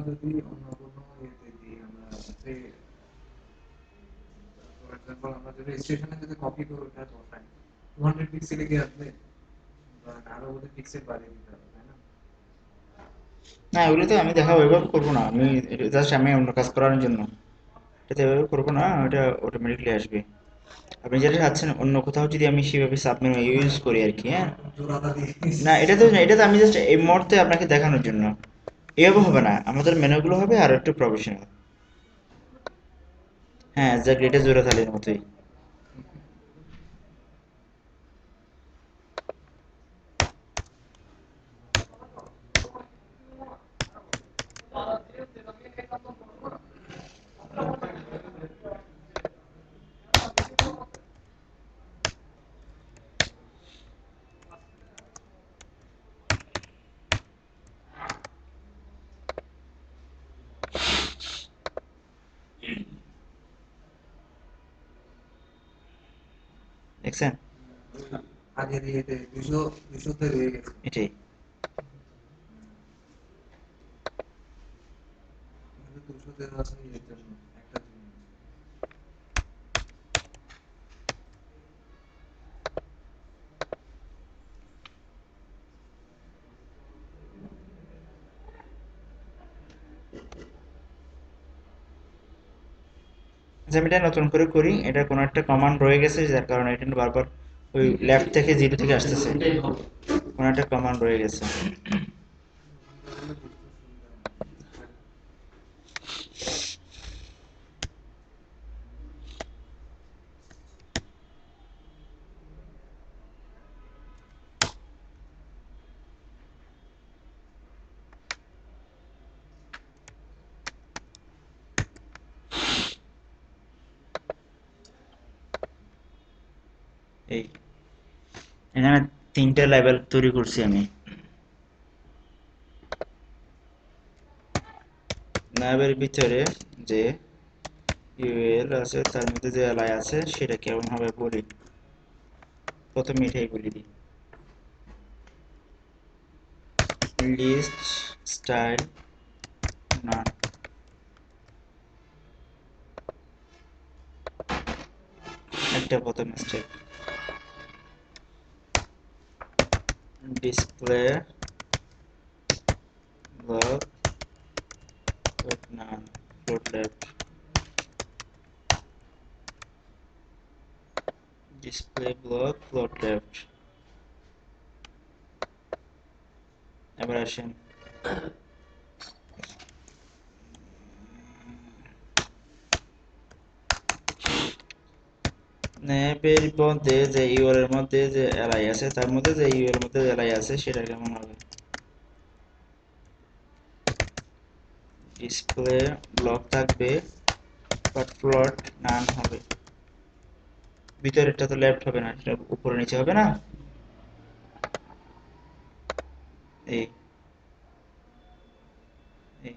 যদি অন্য কোনো ইয়েতে দিই আমরা, ফর এক্সাম্পল আমরা যদি রেজিস্ট্রেশনে যদি কপি করে ওটা বসাই 200 পিক্সেলে কি আসবে, বা আরো ওদের পিক্সেল বাড়িয়ে দিতে হবে, তাই না? না, এগুলো তো আমি দেখাবো, এভাবে করবো না আমি, জাস্ট আমি অন্য কাজ করার জন্য এটাতে এভাবে করবো না, ওটা অটোমেটিকলি আসবে। আপনি যেটা চাচ্ছেন অন্য কোথাও যদি আমি সেভাবে সাবমেনু ইউজ করি আর কি, হ্যাঁ। জোড়াটা দিয়ে না, এটা তো আমি জাস্ট এই মুহূর্তে আপনাকে দেখানোর জন্য, এভাবে হবে না, আমাদের মেনুগুলো হবে আর একটু প্রফেশনাল। হ্যাঁ, এক্স্যাক্টলি, এটা জোড়া থালির মতোই। দেখছেন? আগের ইয়েতে 200 রয়ে গেছে। এটাই। 200 দেওয়া আছে ইয়ের জন্য, একটা জন্য। আচ্ছা, আমি এটা নতুন করে করি, এটা কোনো একটা কমান্ড রয়ে গেছে যার কারণে এটা বারবার ওই লেফট থেকে জিরো থেকে আসতেছে, কোনো একটা কমান্ড রয়ে গেছে। ওখানটা হলে বুঝতে সুবিধা হয়। এই এখানে তিনটা লেভেল তৈরি করছি আমি। ল্যাবের ভিতরে যে ইউএল আছে তার মধ্যে যে এলআই আছে সেটা কেমন হবে বলি, প্রথমে এটাই বলি দিই। লিস্ট স্টাইল নান, একটা প্রথম step. Display block none, float left, display block float left. এবার আসেন ন্যাপের মধ্যে যে ইউআর এর মধ্যে যে এলআই আছে তার মধ্যে যে ইউআর এর মধ্যে এলআই আছে সেটা কেমন হবে। ডিসপ্লে ব্লক থাকবে বাট ফ্লোট নান হবে। ভিতরেরটা তো লেফট হবে না, সেটা উপরে নিচে হবে না। এই এই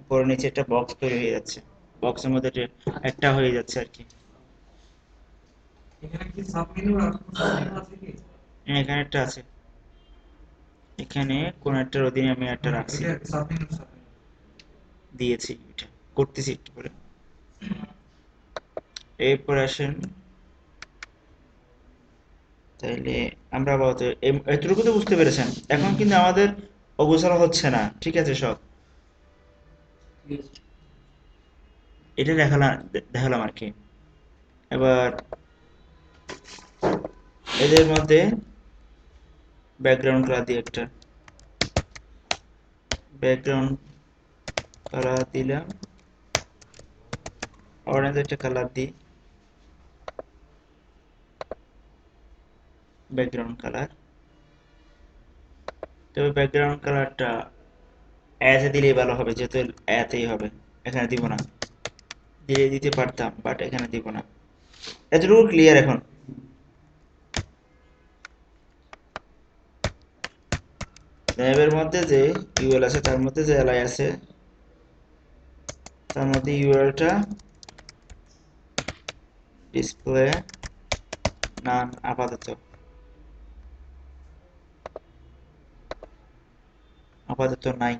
উপরে নিচে একটা বক্স তৈরি হয়ে যাচ্ছে, বক্সের মধ্যে একটা হয়ে যাচ্ছে আর কি। এখানে কি সাবমেনু আর কোনো সাবমেনু আছে কি? এখানে একটা আছে, এখানে কোন একটার অধীনে আমি একটা হ্যাঁ, রাখছি, এটা সাবমেনু। দিয়েছি, এটা করতেছি একটু পরে। এরপর আসেন, তাইলে আমরা আপাতত এতটুকু তো বুঝতে পেরেছেন। এখন কিন্তু আমাদের অগোছালো হচ্ছে না, ঠিক আছে সব, এটা দেখালাম আর কি। এবার এদের মধ্যে ব্যাকগ্রাউন্ড কালার দিয়ে একটা ব্যাকগ্রাউন্ড কালার দিলাম, অরেঞ্জ একটা কালার দিই, ব্যাকগ্রাউন্ড কালার। তবে ব্যাকগ্রাউন্ড কালারটা অ্যাজে দিলেই ভালো হবে, যেহেতু অ্যাতেই হবে, এখানে দিব না। দিলে দিতে পারতাম, বাট এখানে দিব না। এতটুকু ক্লিয়ার এখন? ল্যাবের মধ্যে যে ইউএল আছে, তার মধ্যে যে এলআই আছে, তার মধ্যে ইউএলটা ডিসপ্লে নান আপাতত নাই,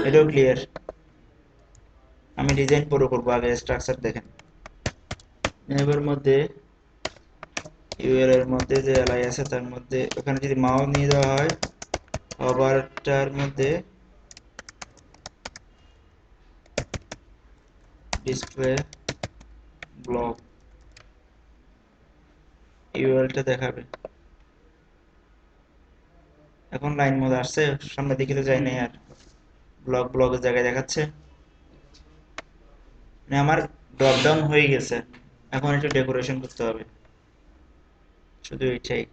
এটাও ক্লিয়ার। আমি ডিজাইন পরে করবো, আগে স্ট্রাকচার দেখেন। ল্যাবের মধ্যে ইউএল এর মধ্যে যে এলআই আছে, তার মধ্যে ওখানে যদি মাউস নিয়ে দেওয়া হয়, ওভারটার মধ্যে ডিসপ্লে ব্লক ইউএলটা দেখাবে। এখন লাইন মোড আসছে, সামনের দিকে তো যাই নাই আর, ব্লকের জায়গায় দেখাচ্ছে। মানে আমার ড্রপ ডাউন হয়ে গেছে, এখন একটু ডেকোরেশন করতে হবে, শুধু এটাই।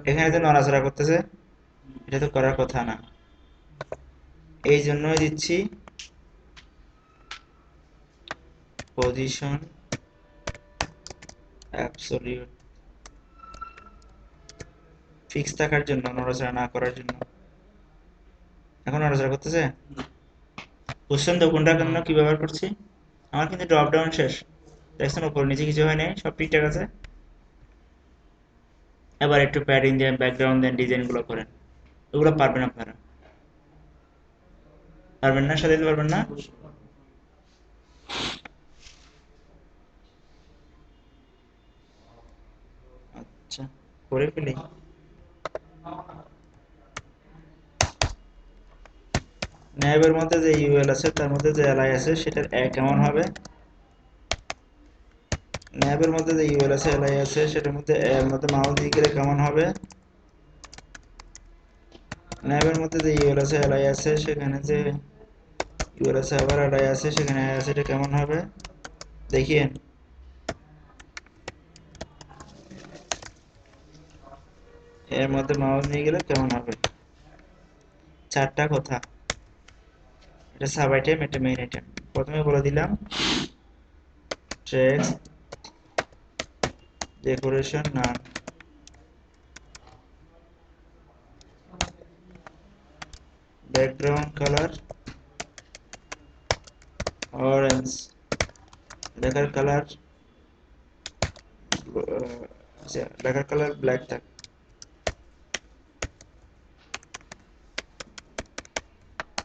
এখানে তো নড়াচড়া করতেছে, এটা তো করার কথা না, এই জন্যই দিচ্ছি পজিশন অ্যাবসলিউট, ফিক্স থাকার জন্য, নড়াচড়া না করার জন্য। এখন নড়াচড়া করতেছে, বুঝছেন তো কোনটার জন্য কি ব্যবহার করছি? আমার কিন্তু ড্রপ ডাউন শেষ, দেখছেন উপর নিচে কিছু হয় নাই, সব ঠিকঠাক আছে। এবার একটু প্যাডিং দেন, ব্যাকগ্রাউন্ড দেন, ডিজাইন গুলো করেন। ওগুলো পারবেন আপনারা? পারবেন না? সাথে পারবেন না? আচ্ছা, করে ফেলি। ন্যাবের মধ্যে যে ইউএল আছে, তার মধ্যে যে এলআই আছে, সেটার কেমন হবে? ন্যাবের মধ্যে যে ইউএল আছে, এলআই আছে, সেটার মধ্যে এর মধ্যে মাউস দিয়ে গেলে কেমন হবে? ন্যাবের মধ্যে যে ইউএল আছে, এলআই আছে, সেখানে যে ইউএল আছে আবার এলআই আছে, সেখানে আই আছে, এটা কেমন হবে দেখিয়েন। এর মধ্যে মাউস নিয়ে গেলে কেমন হবে? চারটা কথা, এটা সাব আইটেম, এটা মেইন আইটেম। প্রথমে বলে দিলাম ট্রেস ডেকোরেশন নান, ব্যাকগ্রাউন্ড কালার অরেঞ্জ, লেখার কালার লেখার কালার ব্ল্যাক থাক,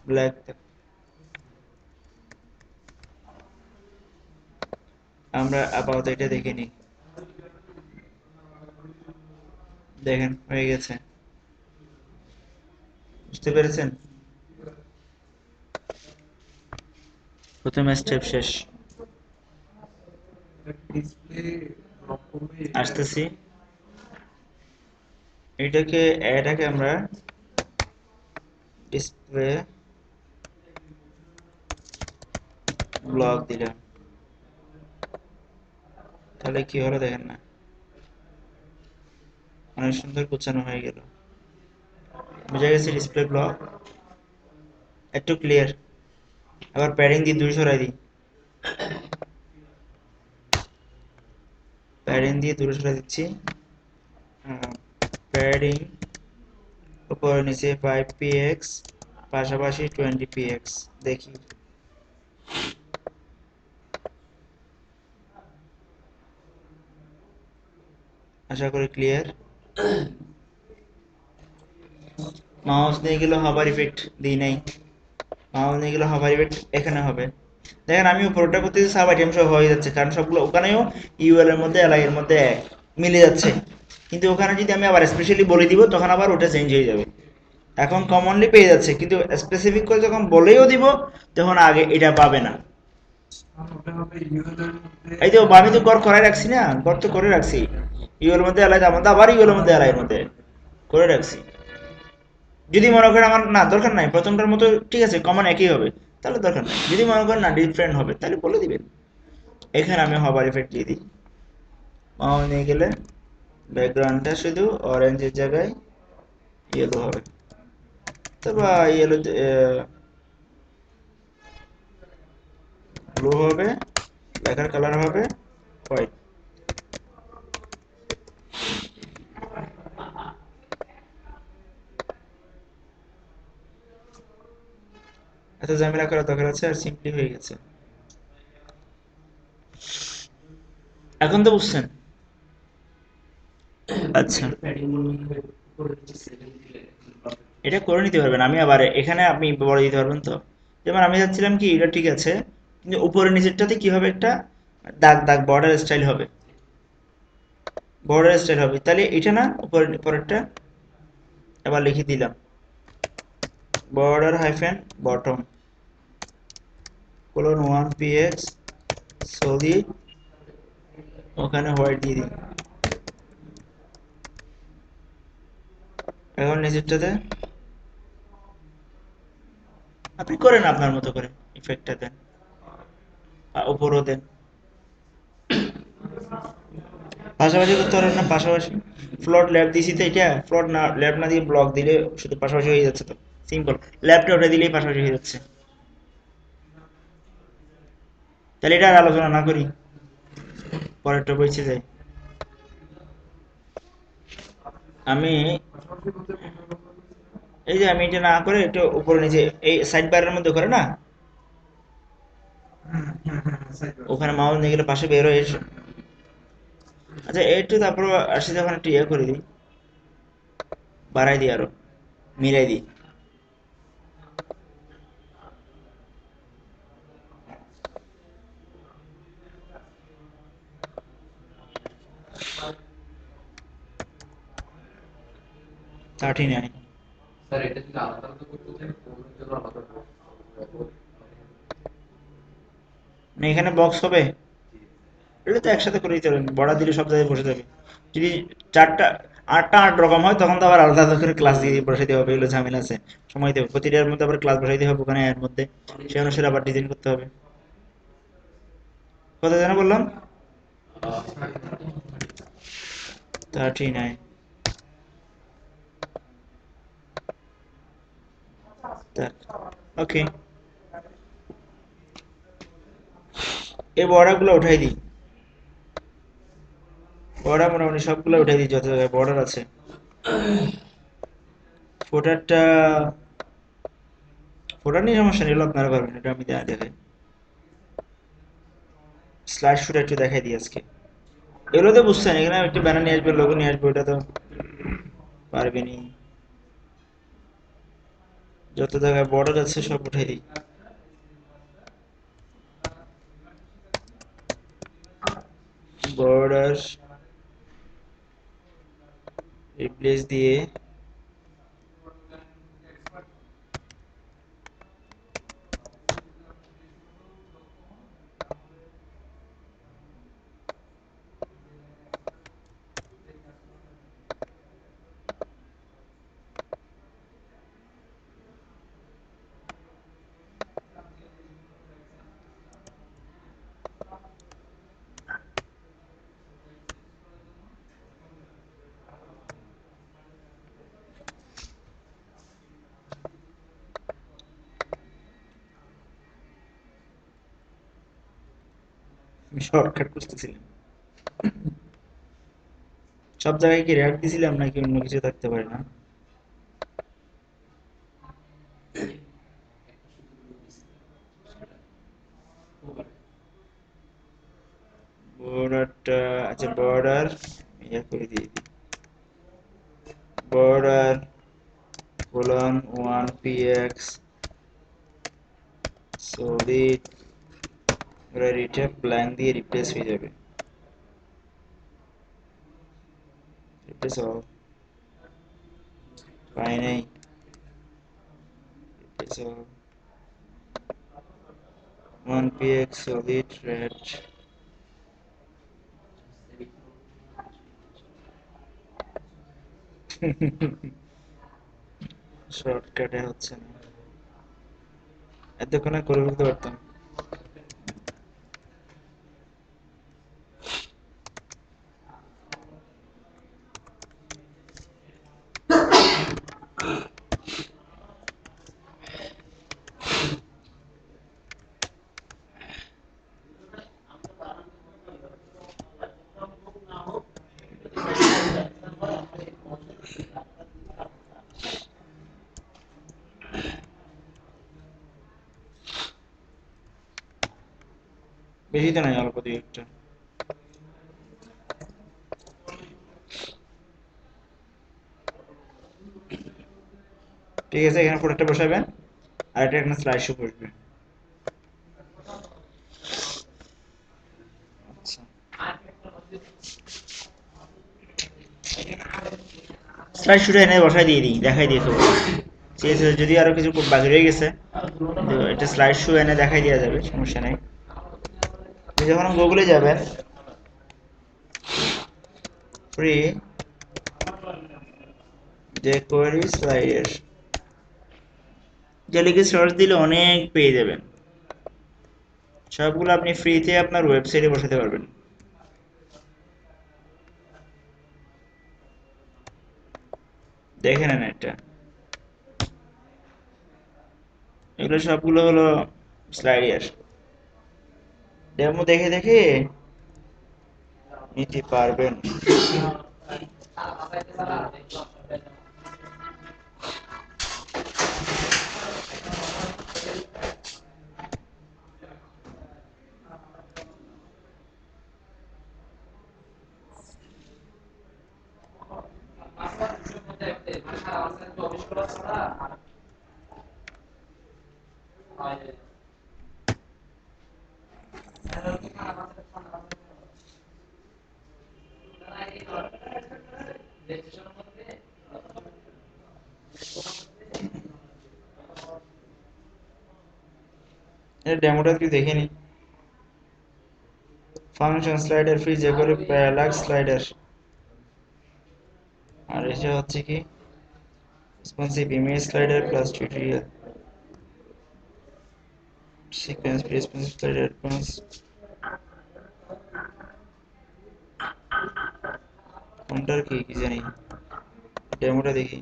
ব্ল্যাক থাক। আমরা আপাতত এটা দেখে নিই, দেখেন হয়ে গেছে, বুঝতে পেরেছেন? প্রথম স্টেপ শেষ, ডিসপ্লে লক করবে আসতেছি। এটাকে আমরা ডিসপ্লে ব্লক দিলাম, তাহলে কি হলো দেখেন না, অনেক সুন্দর গোছানো হয়ে গেল। বুঝা গেছে? ডিসপ্লে ব্লক একটু ক্লিয়ার। আবার প্যাডিং দিয়ে দূরে সরাই দিই, প্যাডিং দিয়ে দূরে সরাই দিচ্ছি। প্যাডিং উপরে নিচে 5px, পাশাপাশি 20px, দেখি। আশা করি ক্লিয়ার। মাউস নিয়ে গেলে হবার ইফেক্ট দিই নাই, মাউস নিয়ে গেলে হবার ইফেক্ট এখানে হবে। দেখেন আমি উপরটা করতেছি, সাব আইটেম সব হয়ে যাচ্ছে, কারণ সবগুলো ওখানেও ইউএল এর মধ্যে এলআই এর মধ্যে এক মিলে যাচ্ছে। কিন্তু ওখানে যদি আমি আবার স্পেশালি বলে দিব, তখন আবার ওটা চেঞ্জ হয়ে যাবে। এখন কমনলি পেয়ে যাচ্ছে, কিন্তু স্পেসিফিক করে যখন বলেও দিব, তখন আগে এটা পাবে না। ওটা হবে ইউএল এর মধ্যে। এই তো আমি তো গড় করে রাখছি না, গড় তো করে রাখছি, ইউএল এর মধ্যে এলআই, আমাদের আবার ইউএল এর মধ্যে এলআই এর মধ্যে করে রাখছি। যদি মনে করেন আমার না দরকার নাই, প্রথমটার মতো ঠিক আছে, কমন একই হবে, তাহলে দরকার নাই। যদি মনে করেন না ডিফারেন্ট হবে তাহলে বলে দিবেন। এখানে আমি হবার ইফেক্ট দিয়ে দিই, মাউস নিয়ে গেলে ব্যাকগ্রাউন্ডটা শুধু অরেঞ্জের জায়গায় ইয়েলো হবে, অথবা ইয়েলো ব্লু হবে, লেখার কালার হবে হোয়াইট। এত ঝামেলা করা দরকার আছে, আর সিম্পলি হয়ে গেছে। এখন তো বুঝছেন? আচ্ছা, এটা করে নিতে পারবেন। আমি আবার এখানে আপনি বলে দিতে পারবেন তো। যেমন আমি চাচ্ছিলাম কি এটা ঠিক আছে, কিন্তু উপরে নিচেরটাতে কি হবে, একটা দাগ দাগ বর্ডার স্টাইল হবে, বর্ডার স্টাইল হবে। তাহলে এটা না উপরে পরেরটা আবার লিখে দিলাম border hyphen bottom colon 1px solid, ওখানে হোয়াইট দিয়ে দিই। এখন নিচেরটাতে আপনি করেন আপনার মতো করে, ইফেক্টটা দেন, উপরও দেন। পাশাপাশি করতে পারবেন না, পাশাপাশি ফ্লোট ল্যাব দিছি তো, এটা ফ্লোট না ল্যাব না দিয়ে ব্লক দিলে শুধু পাশাপাশি হয়ে যাচ্ছে তো, সিম্পল। ল্যাবটা ওটা দিলেই পাশাপাশি হয়ে যাচ্ছে। তাহলে এটা আর আলোচনা না করি, পরেরটা বলছে যাই। আমি পাশাপাশি বলতে কোনটা কথা বলছিলেন? এই যে আমি এটা না করে একটু উপরে নিচে এই সাইড বারের মধ্যে করে না, হ্যাঁ হ্যাঁ হ্যাঁ, সাইড বার ওখানে সাইড বার। মাউস নিয়ে গেলে পাশে বের হয়ে এসে। হ্যাঁ হ্যাঁ আচ্ছা একটু তারপর আসি, যখন একটু ইয়ে করে দিই, বাড়াই দিই আরো, মিলাই দিই। Thirty nine. স্যার এটা যদি আলাদা আলাদা করতে চাই কোনের জন্য আলাদা না এখানে বক্স হবে, এটা তো একসাথে করে দিতে পারবেন, বড়া দিলে সব জায়গায় বসে যাবে। যদি চারটা আটটা আট রকম হয় তখন তো আবার আলাদা আলাদা করে ক্লাস দিয়ে বসাইতে হবে, এগুলো ঝামেলা আছে। সময় দেবে প্রতিটার মধ্যে, আবার ক্লাস বসাইতে হবে ওখানে এর মধ্যে, সে অনুসারে আবার ডিজাইন করতে হবে। কত যেন বললাম? 39। ওকে, এই বর্ডারগুলো উঠাই দিই, বর্ডার মোটামুটি সবগুলো উঠাই দিই যত জায়গায় বর্ডার আছে। ফোটারটা, ফোটার নিয়ে সমস্যা নিল, আপনারা পারবেন, এটা আমি দেখাই। স্লাইড শুট একটু দেখাই দিই আজকে। এগুলো তো বুঝছেন, এখানে একটু ব্যানার নিয়ে আসবে, লোগো নিয়ে আসবে, ওটা তো পারবেনি। যত জায়গায় বর্ডার আছে সব উঠাই দিই। বর্ডার রিপ্লেস দিয়ে শর্টকাট করতেছিলাম। সব জায়গায় কি র্যাপ দিছিলাম নাকি অন্য কিছু থাকতে পারে না? বর্ডারটা, আচ্ছা বর্ডার ইয়ে করে দিয়ে দিই, বর্ডার কোলন 1px সলিড, এবার এটা ব্ল্যাঙ্ক দিয়ে রিপ্লেস হয়ে যাবে। রিপ্লেস অল, পাই নাই, replace all 1px solid red. শর্টকাটে হচ্ছে না। এতক্ষণে করে ফেলতে পারতাম। বেশি তো নাই, অল্প দুই একটা। ঠিক আছে, এখানে প্রোডাক্টটা বসাবেন আর এটা এখানে স্লাইড শো বসবে। আচ্ছা, স্লাইড শোটা এনে বসাই দিয়ে দিই, দেখাই দিয়ে দেবো। ঠিক আছে, যদি আরো কিছু বাকি রয়ে গেছে কিন্তু এটা স্লাইড শো এনে দেখাই দেওয়া যাবে, সমস্যা নেই। আপনি যখন গুগলে যাবেন, ফ্রি jQuery স্লাইডার যে লিখে সার্চ দিলে অনেক পেয়ে যাবেন। সবগুলো আপনি ফ্রিতে আপনার ওয়েবসাইটে বসাতে পারবেন। দেখে নেন এটা, এগুলো সবগুলো হলো স্লাইডার। ডেমো দেখে দেখে নিতে পারবেন। এর ডেমোটা কি দেখে নি। Function slider free jQuery parallax slider, আর এটা হচ্ছে কি responsive image slider plus tutorial sequence responsive slider advance. কোনটার কি কি জানি, ডেমোটা দেখি।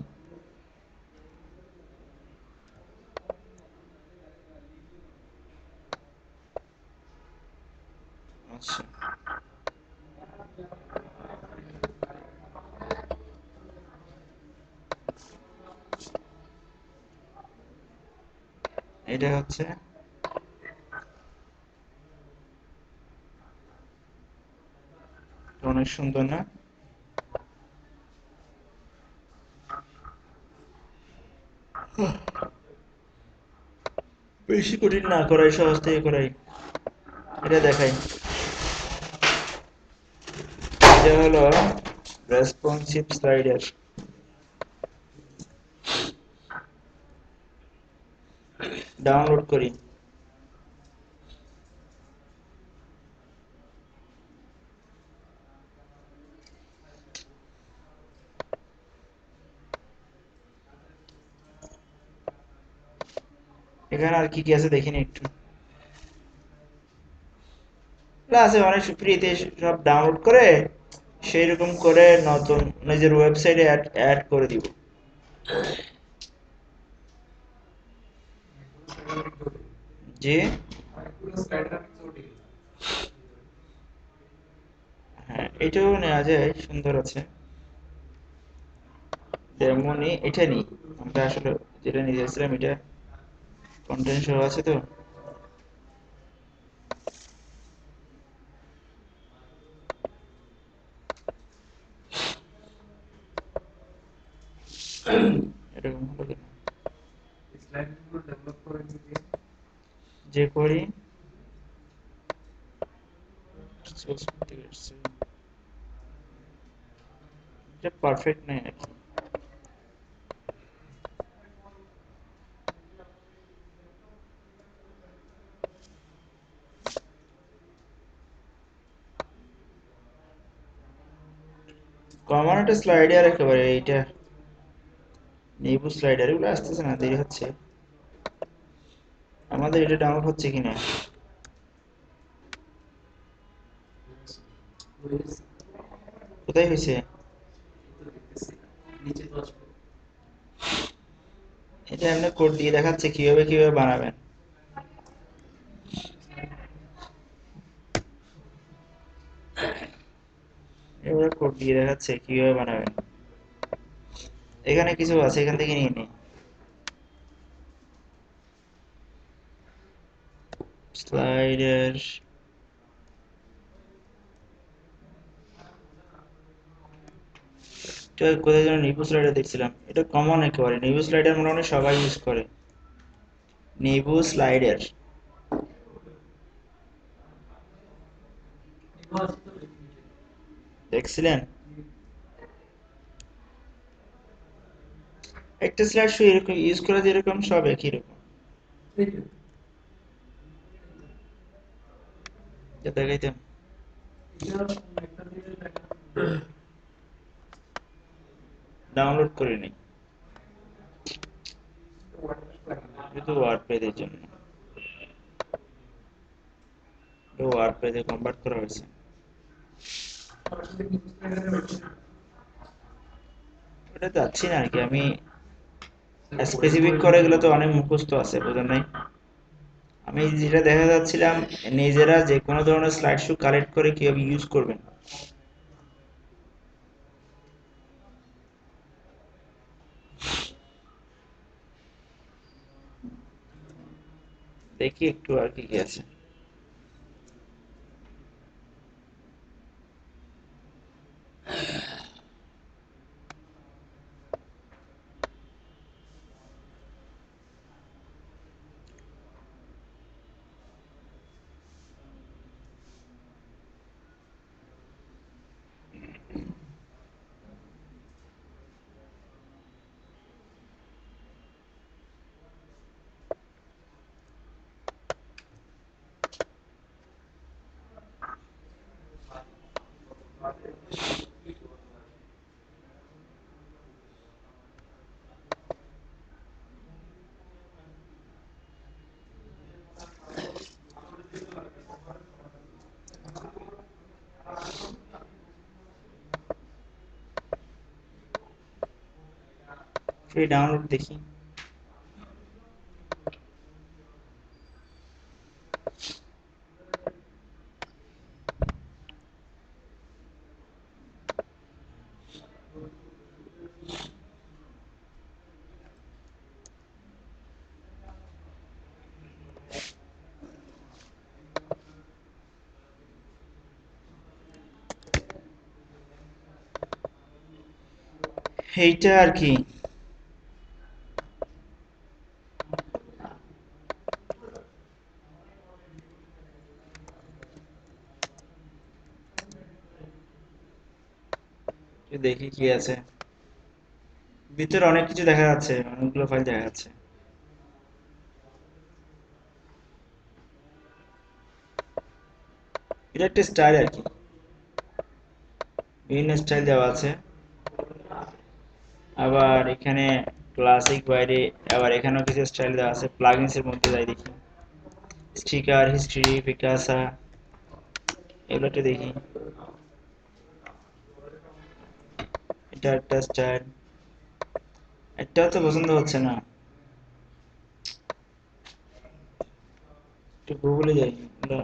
আচ্ছা, এটা হচ্ছে অনেক সুন্দর না? বেশি কঠিন না করাই, সহজ থেকে করাই। এটা দেখাই, এটা হলো রেসপন্সিভ স্লাইডার। ডাউনলোড করি। এখানে আর কি কি আছে দেখিনি একটু। আছে অনেক ফ্রিতে সব ডাউনলোড করে সেই রকম করে নতুন নিজের ওয়েবসাইটে অ্যাড করে দিব। জি, হ্যাঁ এটাও নেওয়া যায়, সুন্দর আছে। তেমনি এটা নি, আমরা আসলে যেটা নিয়ে যাচ্ছিলাম এটা কন্টেন্ট সহ আছে তো। এরকম হলো কেন? যে করি এটা পারফেক্ট নেই আর কি। কমন একটা স্লাইডার একেবারে এইটা, নেবু স্লাইডার, এগুলো আসতেছে না, দেরি হচ্ছে। আমাদের এটা ডাউনলোড হচ্ছে কিনা। হয়েছে, কোথায় হয়েছে? তো দেখতেছি না। নিচে তো আসবে। এটা এমনি কোড দিয়ে দেখাচ্ছে কিভাবে কিভাবে বানাবেন। এবার কোড দিয়ে দেখাচ্ছে কিভাবে বানাবেন। এখানে কিছু আছে, এখান থেকে নিয়ে নিই। স্লাইডার, এটা কোথায় যেন নিবু স্লাইডার দেখছিলাম, এটা কমন একেবারে। নিবু স্লাইডার মোটামুটি সবাই ইউজ করে। নিবু স্লাইডার নিবো আছে তো দেখি নিচে। দেখছিলেন? একটা স্লাইড শো এরকম ইউজ করা, যেরকম সব একই রকম। এই তো, যা দেখাইতাম। এটা একটা দিলে দেখা ডাউনলোড করে নিই, ওয়ার্ডপ্রেস লাগে। শুধু ওয়ার্ডপ্রেসের জন্য। ওয়ার্ডপ্রেসে কনভার্ট করা হয়েছে। সরাসরি নিউজ লেটারে হচ্ছে ওটা যাচ্ছি না আর কি আমি। স্পেসিফিক করে গেলে তো অনেক মুখস্থ আছে, বুঝেন নাই? আমি যেটা দেখা যাচ্ছিলাম, নিজেরা যে কোনো ধরনের স্লাইড শো কালেক্ট করে কিভাবে ইউজ করবেন। দেখি একটু আর কি কি আছে। ফ্রি ডাউনলোড দেখি। এইটা আর কি। একটু দেখি কি আছে ভিতরে। অনেক কিছু দেখা যাচ্ছে, অনেকগুলো ফাইল দেখা যাচ্ছে। এটা একটা স্টাইল আর কি, বিভিন্ন স্টাইল দেওয়া আছে। আবার এখানে ক্লাসিক বাইরে, আবার এখানেও কিছু স্টাইল দেওয়া আছে। প্লাগইনস এর মধ্যে যাই দেখি, স্টিকার, হিস্ট্রি, পিকাসা, এগুলো একটু দেখি। এটা একটা স্টাইল, এটাও তো পছন্দ হচ্ছে না। একটু গুগলে যাই, এগুলো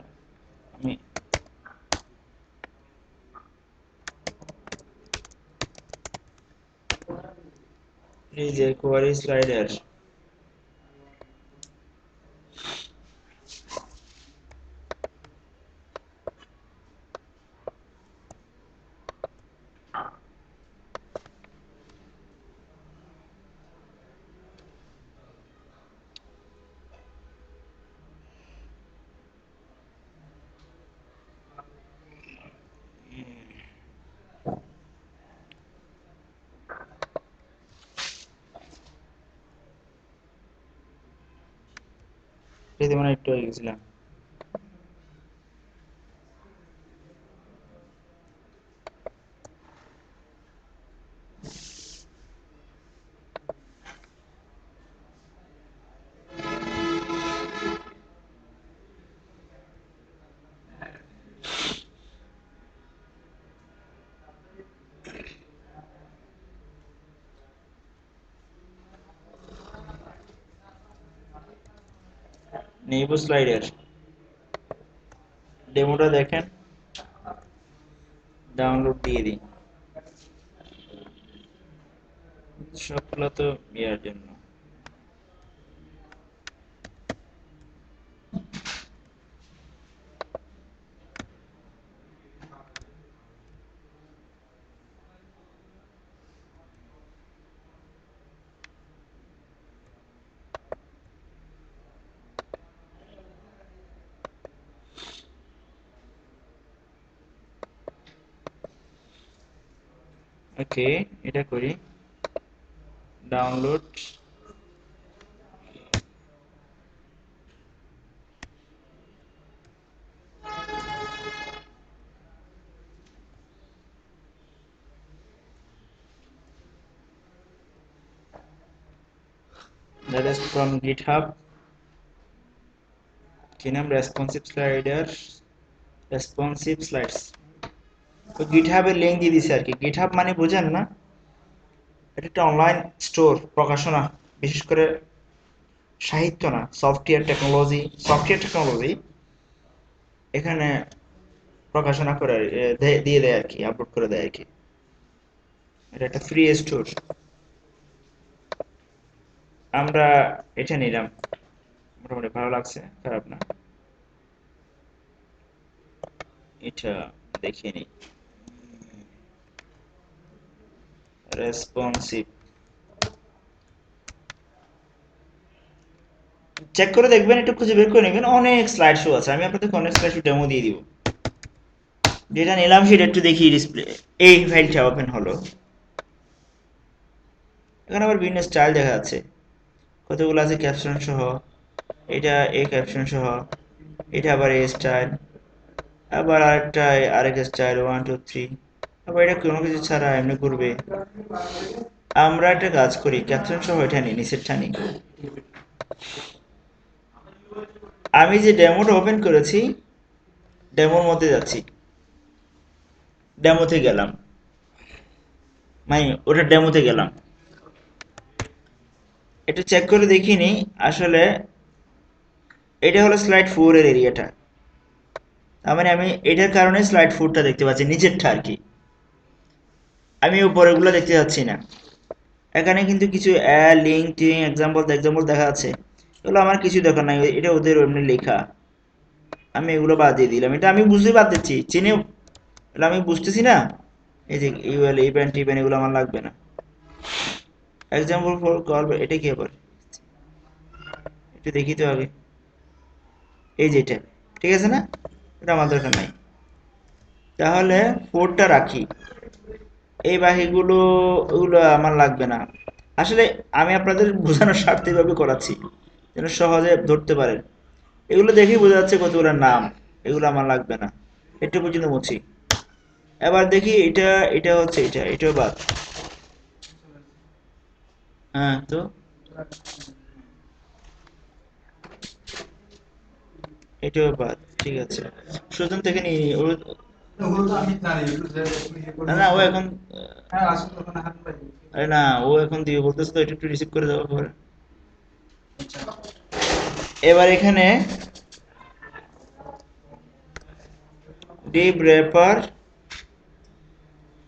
আমি। এই যে কোয়ারি স্লাইডার, এতে মানে একটু আগে গেছিলাম। নেব স্লাইডার, ডেমোটা দেখেন, ডাউনলোড দিয়ে দিই। সবগুলো তো ইয়ার জন্য। ওকে, এটা করি, download. That is from GitHub. কি নাম? Responsive slider, responsive slides. তো GitHub এর লিংক দিয়ে দিছি আর কি। GitHub মানে বোঝেন না? এটা একটা অনলাইন স্টোর, প্রকাশনা, বিশেষ করে সাহিত্য না, সফটওয়্যার টেকনোলজি এখানে প্রকাশনা করে দিয়ে দেয় আর কি, আপলোড করে দেয় আর কি। এটা একটা ফ্রি স্টোর। আমরা এটা নিলাম, মোটামুটি ভালো লাগছে, খারাপ না। এটা দেখিয়ে নিই, রেসপন্সিভ। চেক করে দেখবেন, একটু খুঁজে বের করে নেবেন, অনেক স্লাইড শো আছে। আমি আপনাদেরকে অনেক স্লাইড শো ডেমো দিয়ে দিব। যেটা নিলাম সেটা একটু দেখি। ডিসপ্লে, এই ফাইলটা ওপেন হলো। এখানে আবার বিভিন্ন স্টাইল দেখা যাচ্ছে, কতগুলো আছে ক্যাপশন সহ। এটা এই ক্যাপশন সহ, এটা আবার এই স্টাইল, আবার আরেকটা আরেক স্টাইল, 1 2 3। আবার এটা কোনো কিছু ছাড়া এমনি করবে। আমরা একটা কাজ করি, ক্যাপশন সহ এটা নিই, নিচেরটা নিই। আমি যে ডেমোটা ওপেন করেছি, ডেমোর মধ্যে যাচ্ছি, ডেমোতে গেলাম, মানে ওটা ডেমোতে গেলাম। এটা চেক করে দেখিনি আসলে। এটা হলো স্লাইড 4 এর এরিয়াটা, তার মানে আমি এটার কারণে স্লাইড 4টা দেখতে পাচ্ছি, নিচেরটা আর কি। আমি উপরেগুলো দেখতে যাচ্ছি না। এখানে কিন্তু কিছু লিঙ্ক টিং এক্সাম্পল দেখা আছে, এগুলো আমার কিছু দেখা নাই, এটা ওদের এমনি লেখা। আমি এগুলো বাদ দিয়ে দিলাম, এটা আমি বুঝতেই বাদ দিচ্ছি, চিনে এগুলো আমি বুঝতেছি না। এই যে ইউএল ইভেন্ট ইভেন্ট এগুলো আমার লাগবে না। এক্সাম্পল ফর কল, এটা কি আবার? একটু দেখি তো আগে। এই যে এটা, ঠিক আছে না? এটা আমার দরকার নাই, তাহলে 4টা রাখি। এই বাকিগুলো, ওগুলো আমার লাগবে না আসলে। আমি আপনাদের বোঝানোর স্বার্থে এভাবে করাচ্ছি, যেন সহজে ধরতে পারেন। এগুলো দেখেই বোঝা যাচ্ছে কতগুলো নাম, এগুলো আমার লাগবে না। একটু পর্যন্ত মুছি। এবার দেখি এটা, এটা হচ্ছে এটা, এটাও বাদ। হ্যাঁ, তো এটাও বাদ, ঠিক আছে। সুজন থেকে নিয়ে নিই। ওগুলো তো আমি জানি, একটু যে একটু ইয়ে করে না না, ও দিতে। এখন হ্যাঁ, আসলে ওখানে হাত পাই। আরে না, ও এখন দিয়ে বলতেছে তো, এটা একটু রিসিভ করে দেওয়ার পরে। আচ্ছা। এবার এখানে ডিপ র্যাপার,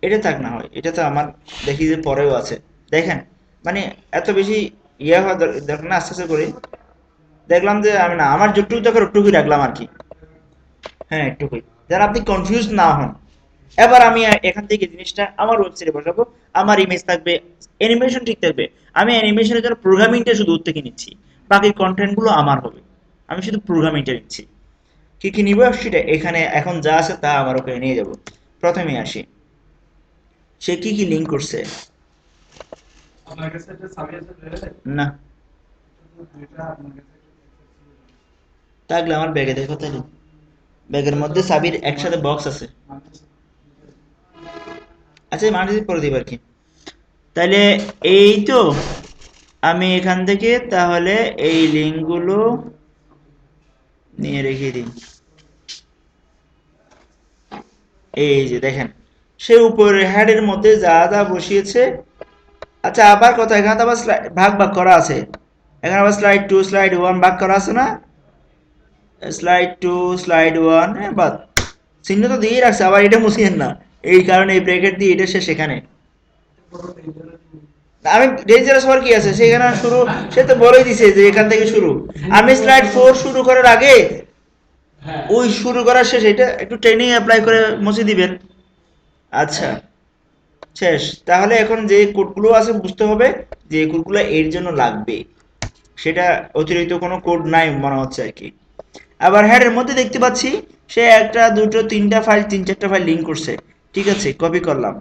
এটা থাক না হয়, এটা তো আমার দেখি যে পরেও আছে। দেখেন, মানে এত বেশি ইয়ে হওয়া দরকার না, আস্তে আস্তে করি। দেখলাম যে আমি না, আমার যতটুকু দরকার ওটুকুই রাখলাম আর কি। হ্যাঁ, একটুকুই, যেন আপনি কনফিউজ না হন। এবার আমি এখান থেকে জিনিসটা আমার ওয়েবসাইটে বসাবো, আমার ইমেজ থাকবে, অ্যানিমেশন ঠিক থাকবে। আমি অ্যানিমেশনের জন্য প্রোগ্রামিংটা শুধু ওর থেকে নিচ্ছি, বাকি কন্টেন্ট গুলো আমার হবে। আমি শুধু প্রোগ্রামিংটা নিচ্ছি। কি কি নিব সেটা এখানে এখন যা আছে তা আমার ওখানে নিয়ে যাব। প্রথমে আসি, সে কি কি লিঙ্ক করছে। আপনার কাছে একটা সাবি আছে রয়েছে? না, দুইটা আপনার কাছে থাকলে আমার ব্যাগে দেখো তাহলে। ব্যাগের মধ্যে সাবির একসাথে বক্স আছে। আচ্ছা, মাটি পরে দিব আর কি। তাহলে এই তো, আমি এখান থেকে তাহলে এই লিঙ্কগুলো নিয়ে রেখে দিই। এই যে দেখেন, সে উপরে হেডের মধ্যে যা যা বসিয়েছে। আচ্ছা, আবার কথা, এখানে তো আবার ভাগ ভাগ করা আছে। এখানে আবার স্লাইড 2 স্লাইড 1 ভাগ করা আছে না? স্লাইড 2 স্লাইড 1, বাদ চিহ্ন তো দিয়েই রাখছে, আবার এটা মুছিয়েন না, এই কারণে এই ব্র্যাকেট দিয়ে এটা শেষ এখানে। আমি ডেঞ্জারাস হওয়ার কি আছে, সেখানে শুরু, সে তো বলেই দিছে যে এখান থেকে শুরু। আমি স্লাইড 4 শুরু করার আগে ওই শুরু করার শেষ, এটা একটু ট্রেনিং অ্যাপ্লাই করে মুছে দিবেন। আচ্ছা শেষ। তাহলে এখন যে কোডগুলো আছে বুঝতে হবে যে কোডগুলো এর জন্য লাগবে, সেটা অতিরিক্ত কোনো কোড নাই মনে হচ্ছে আর কি। আবার হেডের মধ্যে দেখতে পাচ্ছি সে একটা দুটো তিনটা ফাইল, তিন চারটা ফাইল লিঙ্ক করছে, ঠিক আছে, কপি করলাম,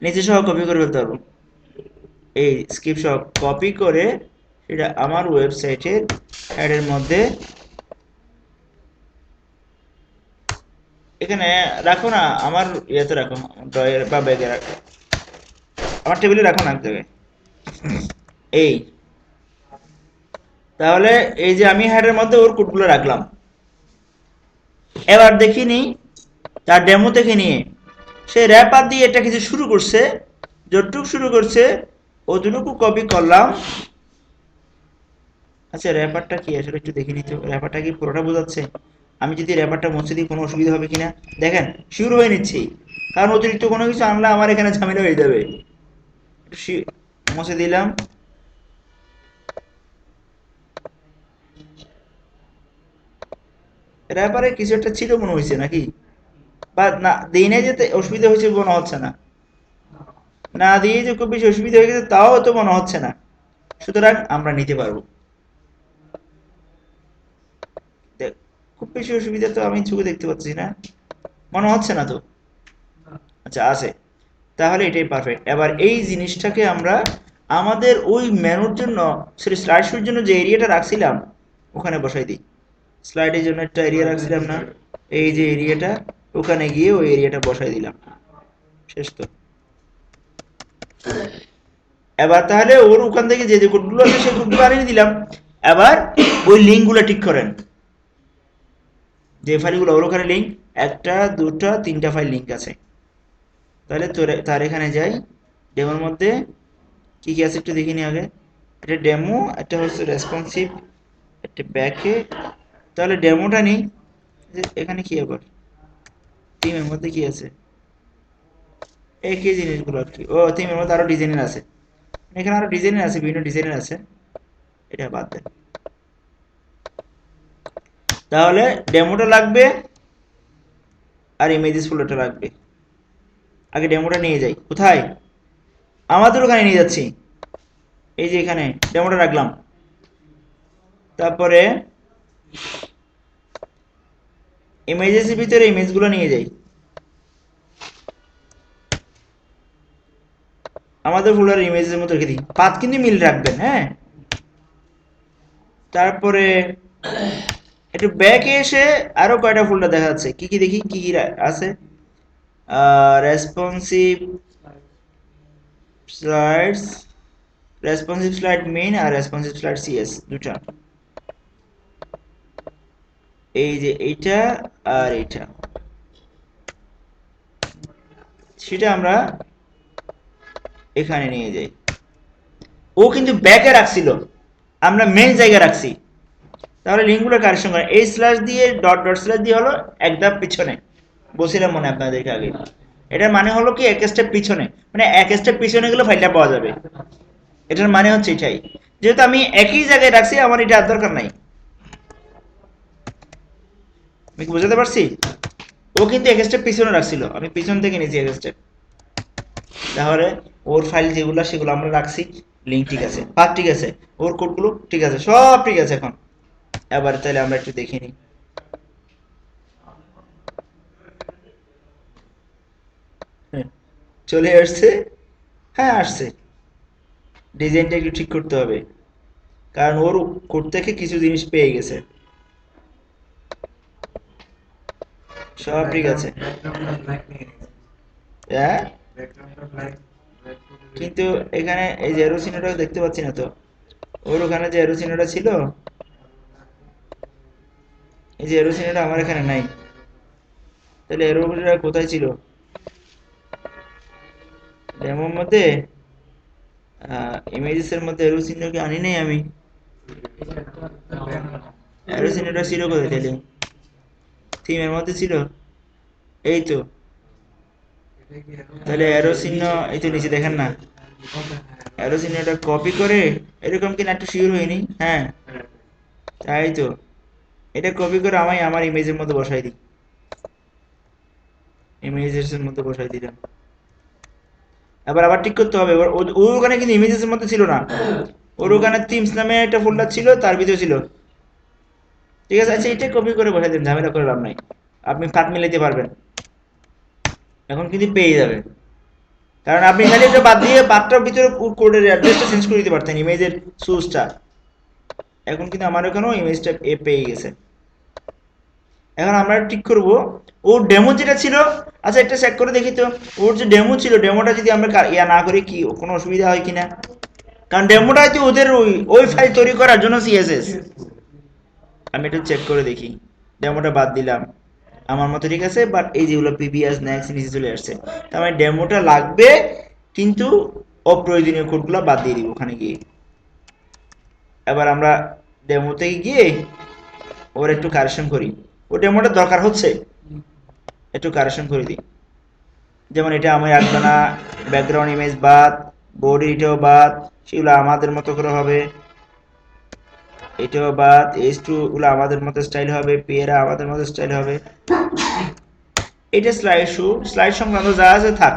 নিচে সহ কপি করে ফেলতে পারবো, এই স্ক্রিপ্ট সহ কপি করে সেটা আমার ওয়েবসাইটের হেডের মধ্যে এখানে রাখো না, আমার ইয়েতে রাখো, ড্রয়ার বা ব্যাগে রাখো, আমার টেবিলে রাখো না এক জায়গায়, এই। তাহলে এই যে আমি হেডের মধ্যে ওর কোডগুলো রাখলাম। এবার দেখিনি তার ডেমো থেকে নিয়ে সে র্যাপার দিয়ে এটা কিছু শুরু করছে, যতটুকু শুরু করছে অতটুকু কপি করলাম। আচ্ছা র্যাপারটা কি আসলে একটু দেখে নিতে, র্যাপারটা কি পুরোটা বোঝাচ্ছে? আমি যদি র্যাপারটা মুছে দিই কোনো অসুবিধা হবে কিনা দেখেন, শুরু হয়ে নিচ্ছি, কারণ অতিরিক্ত কোনো কিছু আনলে আমার এখানে ঝামেলা হয়ে যাবে। মুছে দিলাম। র্যাপারে কিছু একটা ছিল মনে হয়েছে নাকি, বা না দিই নাই যেতে অসুবিধা হয়েছে মনে হচ্ছে না, না দিয়ে যে খুব বেশি অসুবিধা হয়ে গেছে তাও তো মনে হচ্ছে না, সুতরাং আমরা নিতে পারবো। খুব বেশি অসুবিধা তো আমি চোখে দেখতে পাচ্ছি না, মনে হচ্ছে না তো। আচ্ছা আছে, তাহলে এটাই পারফেক্ট। এবার এই জিনিসটাকে আমরা আমাদের ওই মেনুর জন্য, সরি স্লাইড শোর জন্য যে এরিয়াটা রাখছিলাম ওখানে বসাই দিই। স্লাইডের জন্য একটা এরিয়া রাখছিলাম না, এই যে এরিয়াটা, ওখানে গিয়ে ওই এরিয়াটা বসাই দিলাম, শেষ তো। এবার তাহলে ওর ওখান থেকে যে যে কোডগুলো আছে সেই কোডগুলো আনিয়ে দিলাম। এবার ওই লিঙ্কগুলো ঠিক করেন, যে ফাইলগুলো ওর ওখানে লিঙ্ক, একটা দুটো তিনটা ফাইল লিঙ্ক আছে। তাহলে তার এখানে যাই, ডেমোর মধ্যে কি কি আছে একটু দেখে নি আগে। এটা ডেমো, একটা হচ্ছে রেসপন্সিভ, একটা ব্যাকে। তাহলে ডেমোটা নেই, এখানে কি আবার থিমের মধ্যে কি আছে, একই জিনিসগুলো আর কি। ও থিমের মধ্যে আরো ডিজাইনের আছে, এখানে আরো ডিজাইনের আছে, বিভিন্ন ডিজাইনের আছে, এটা বাদ দেন। তাহলে ডেমোটা লাগবে আর ইমেজেস ফোল্ডারটা লাগবে। আগে ডেমোটা নিয়ে যাই, কোথায়, আমাদের ওখানে নিয়ে যাচ্ছি, এই যে এখানে ডেমোটা রাখলাম। তারপরে ইমেজেস এর ভিতরে ইমেজগুলো নিয়ে যাই, আমাদের ফোল্ডার ইমেজের মতো রেখে দিই, পাথ কিন্তু মিল রাখবেন, হ্যাঁ। তারপরে একটু ব্যাকে এসে আরো কয়টা ফোল্ডার দেখা যাচ্ছে, কি কি দেখি কি কি আছে। Responsive slides, responsive slide main আর রেসপন্সিভ স্লাইড সিএস দুটা, এই যে এইটা আর এইটা, সেটা আমরা এখানে নিয়ে যাই। ও কিন্তু ব্যাকে রাখছিল, আমরা মেইন জায়গায় রাখছি। তাহলে লিঙ্কগুলো কারেকশন করেন, এই স্ল্যাশ দিয়ে ডট ডট স্ল্যাশ দিয়ে হলো এক ধাপ পিছনে, বলছিলাম মনে আপনাদেরকে আগে। এটার মানে হলো কি এক স্টেপ পিছনে, মানে এক স্টেপ পিছনে গেলে ফাইলটা পাওয়া যাবে, এটার মানে হচ্ছে এটাই। যেহেতু আমি একই জায়গায় রাখছি আমার এটা আর দরকার নাই, আমি কি বোঝাতে পারছি? ও কিন্তু এক স্টেপ পিছনে রাখছিল, আমি পিছন থেকে নিয়েছি এক স্টেপ। তাহলে ওর ফাইল যেগুলো সেগুলো আমরা রাখছি, লিঙ্ক ঠিক আছে, পাথ ঠিক আছে, ওর কোডগুলো ঠিক আছে, সব ঠিক আছে। এখন এবার তাহলে আমরা একটু দেখে নিই। হ্যাঁ, চলে আসছে, হ্যাঁ আসছে। ডিজাইনটা একটু ঠিক করতে হবে, কারণ ওর কোড থেকে কিছু জিনিস পেয়ে গেছে, সব ঠিক আছে। হ্যাঁ কিন্তু এখানে এই যে এরো চিহ্নটা দেখতে পাচ্ছি না তো, ওর ওখানে যে এরো চিহ্নটা ছিল, এই যে এরো চিহ্নটা আমার এখানে নাই, তাহলে এরোটা কোথায় ছিল? ডেমোর মধ্যে ইমেজেস এর মধ্যে এরো চিহ্ন কি আনি নাই আমি? অ্যারো চিহ্নটা ছিল কোথায় তাহলে? থিমের মধ্যে ছিল, এই তো। এটা কি এখন তাহলে অ্যারো চিহ্ন এই তো নিচে দেখেন না, হবে? অ্যারো চিহ্নটা কপি করে এরকম কিনা একটু শিওর হয়নি, হ্যাঁ হ্যাঁ, তাই তো। এটা কপি করে আমি আমার ইমেজের মধ্যে বসাই দিই, ইমেজেস এর মধ্যে বসাই দিলাম। এবার আবার ঠিক করতে হবে, এবার ওর ওখানে কিন্তু ইমেজেস এর মধ্যে ছিল না, ওর ওখানে থিমস নামে একটা ফোল্ডার ছিল, তার ভিতরে ছিল। ঠিক আছে, আচ্ছা এটা কপি করে বসাই দিন, ঝামেলা করে লাভ নাই, আপনি ফাঁক মিলাইতে পারবেন, এখন কিন্তু পেয়ে যাবেন। কারণ আপনি খালি এটা বাদ দিয়ে বাথটার ভিতরে কোডের অ্যাড্রেসটা চেঞ্জ করে দিতে পারতেন, ইমেজের সোর্সটা। এখন কিন্তু আমার ওখানেও ইমেজটা পেয়ে গেছে। এখন আমরা ঠিক করব ওর ডেমো যেটা ছিল, আচ্ছা একটা চেক করে দেখি তো, ওর যে ডেমো ছিল ডেমোটা যদি আমরা ইয়া না করি কি কোনো অসুবিধা হয় কিনা, কারণ ডেমোটা হয়তো ওদের ওই ওই ফাইল তৈরি করার জন্য সিএসএস। আমি একটু চেক করে দেখি, ডেমোটা বাদ দিলাম, আমার মতো ঠিক আছে, বাট এই যেগুলো পিপিএস নেক্সট নিচে চলে আসছে, তার মানে ডেমোটা লাগবে, কিন্তু অপ্রয়োজনীয় কোডগুলো বাদ দিয়ে দিব ওখানে গিয়ে। এবার আমরা ডেমোতে গিয়ে ওর একটু কারেকশন করি, ও ডেমোটা দরকার হচ্ছে, একটু কারেকশন করে দিই। যেমন এটা আমি রাখবো না, ব্যাকগ্রাউন্ড ইমেজ বাদ, বডি এটাও বাদ, সেগুলো আমাদের মতো করে হবে, এটাও বাদ, এইচ টু গুলো আমাদের মতো স্টাইল হবে, পেয়ারা আমাদের মতো স্টাইল হবে। এটা স্লাইড শো, স্লাইড সংক্রান্ত যা আছে থাক,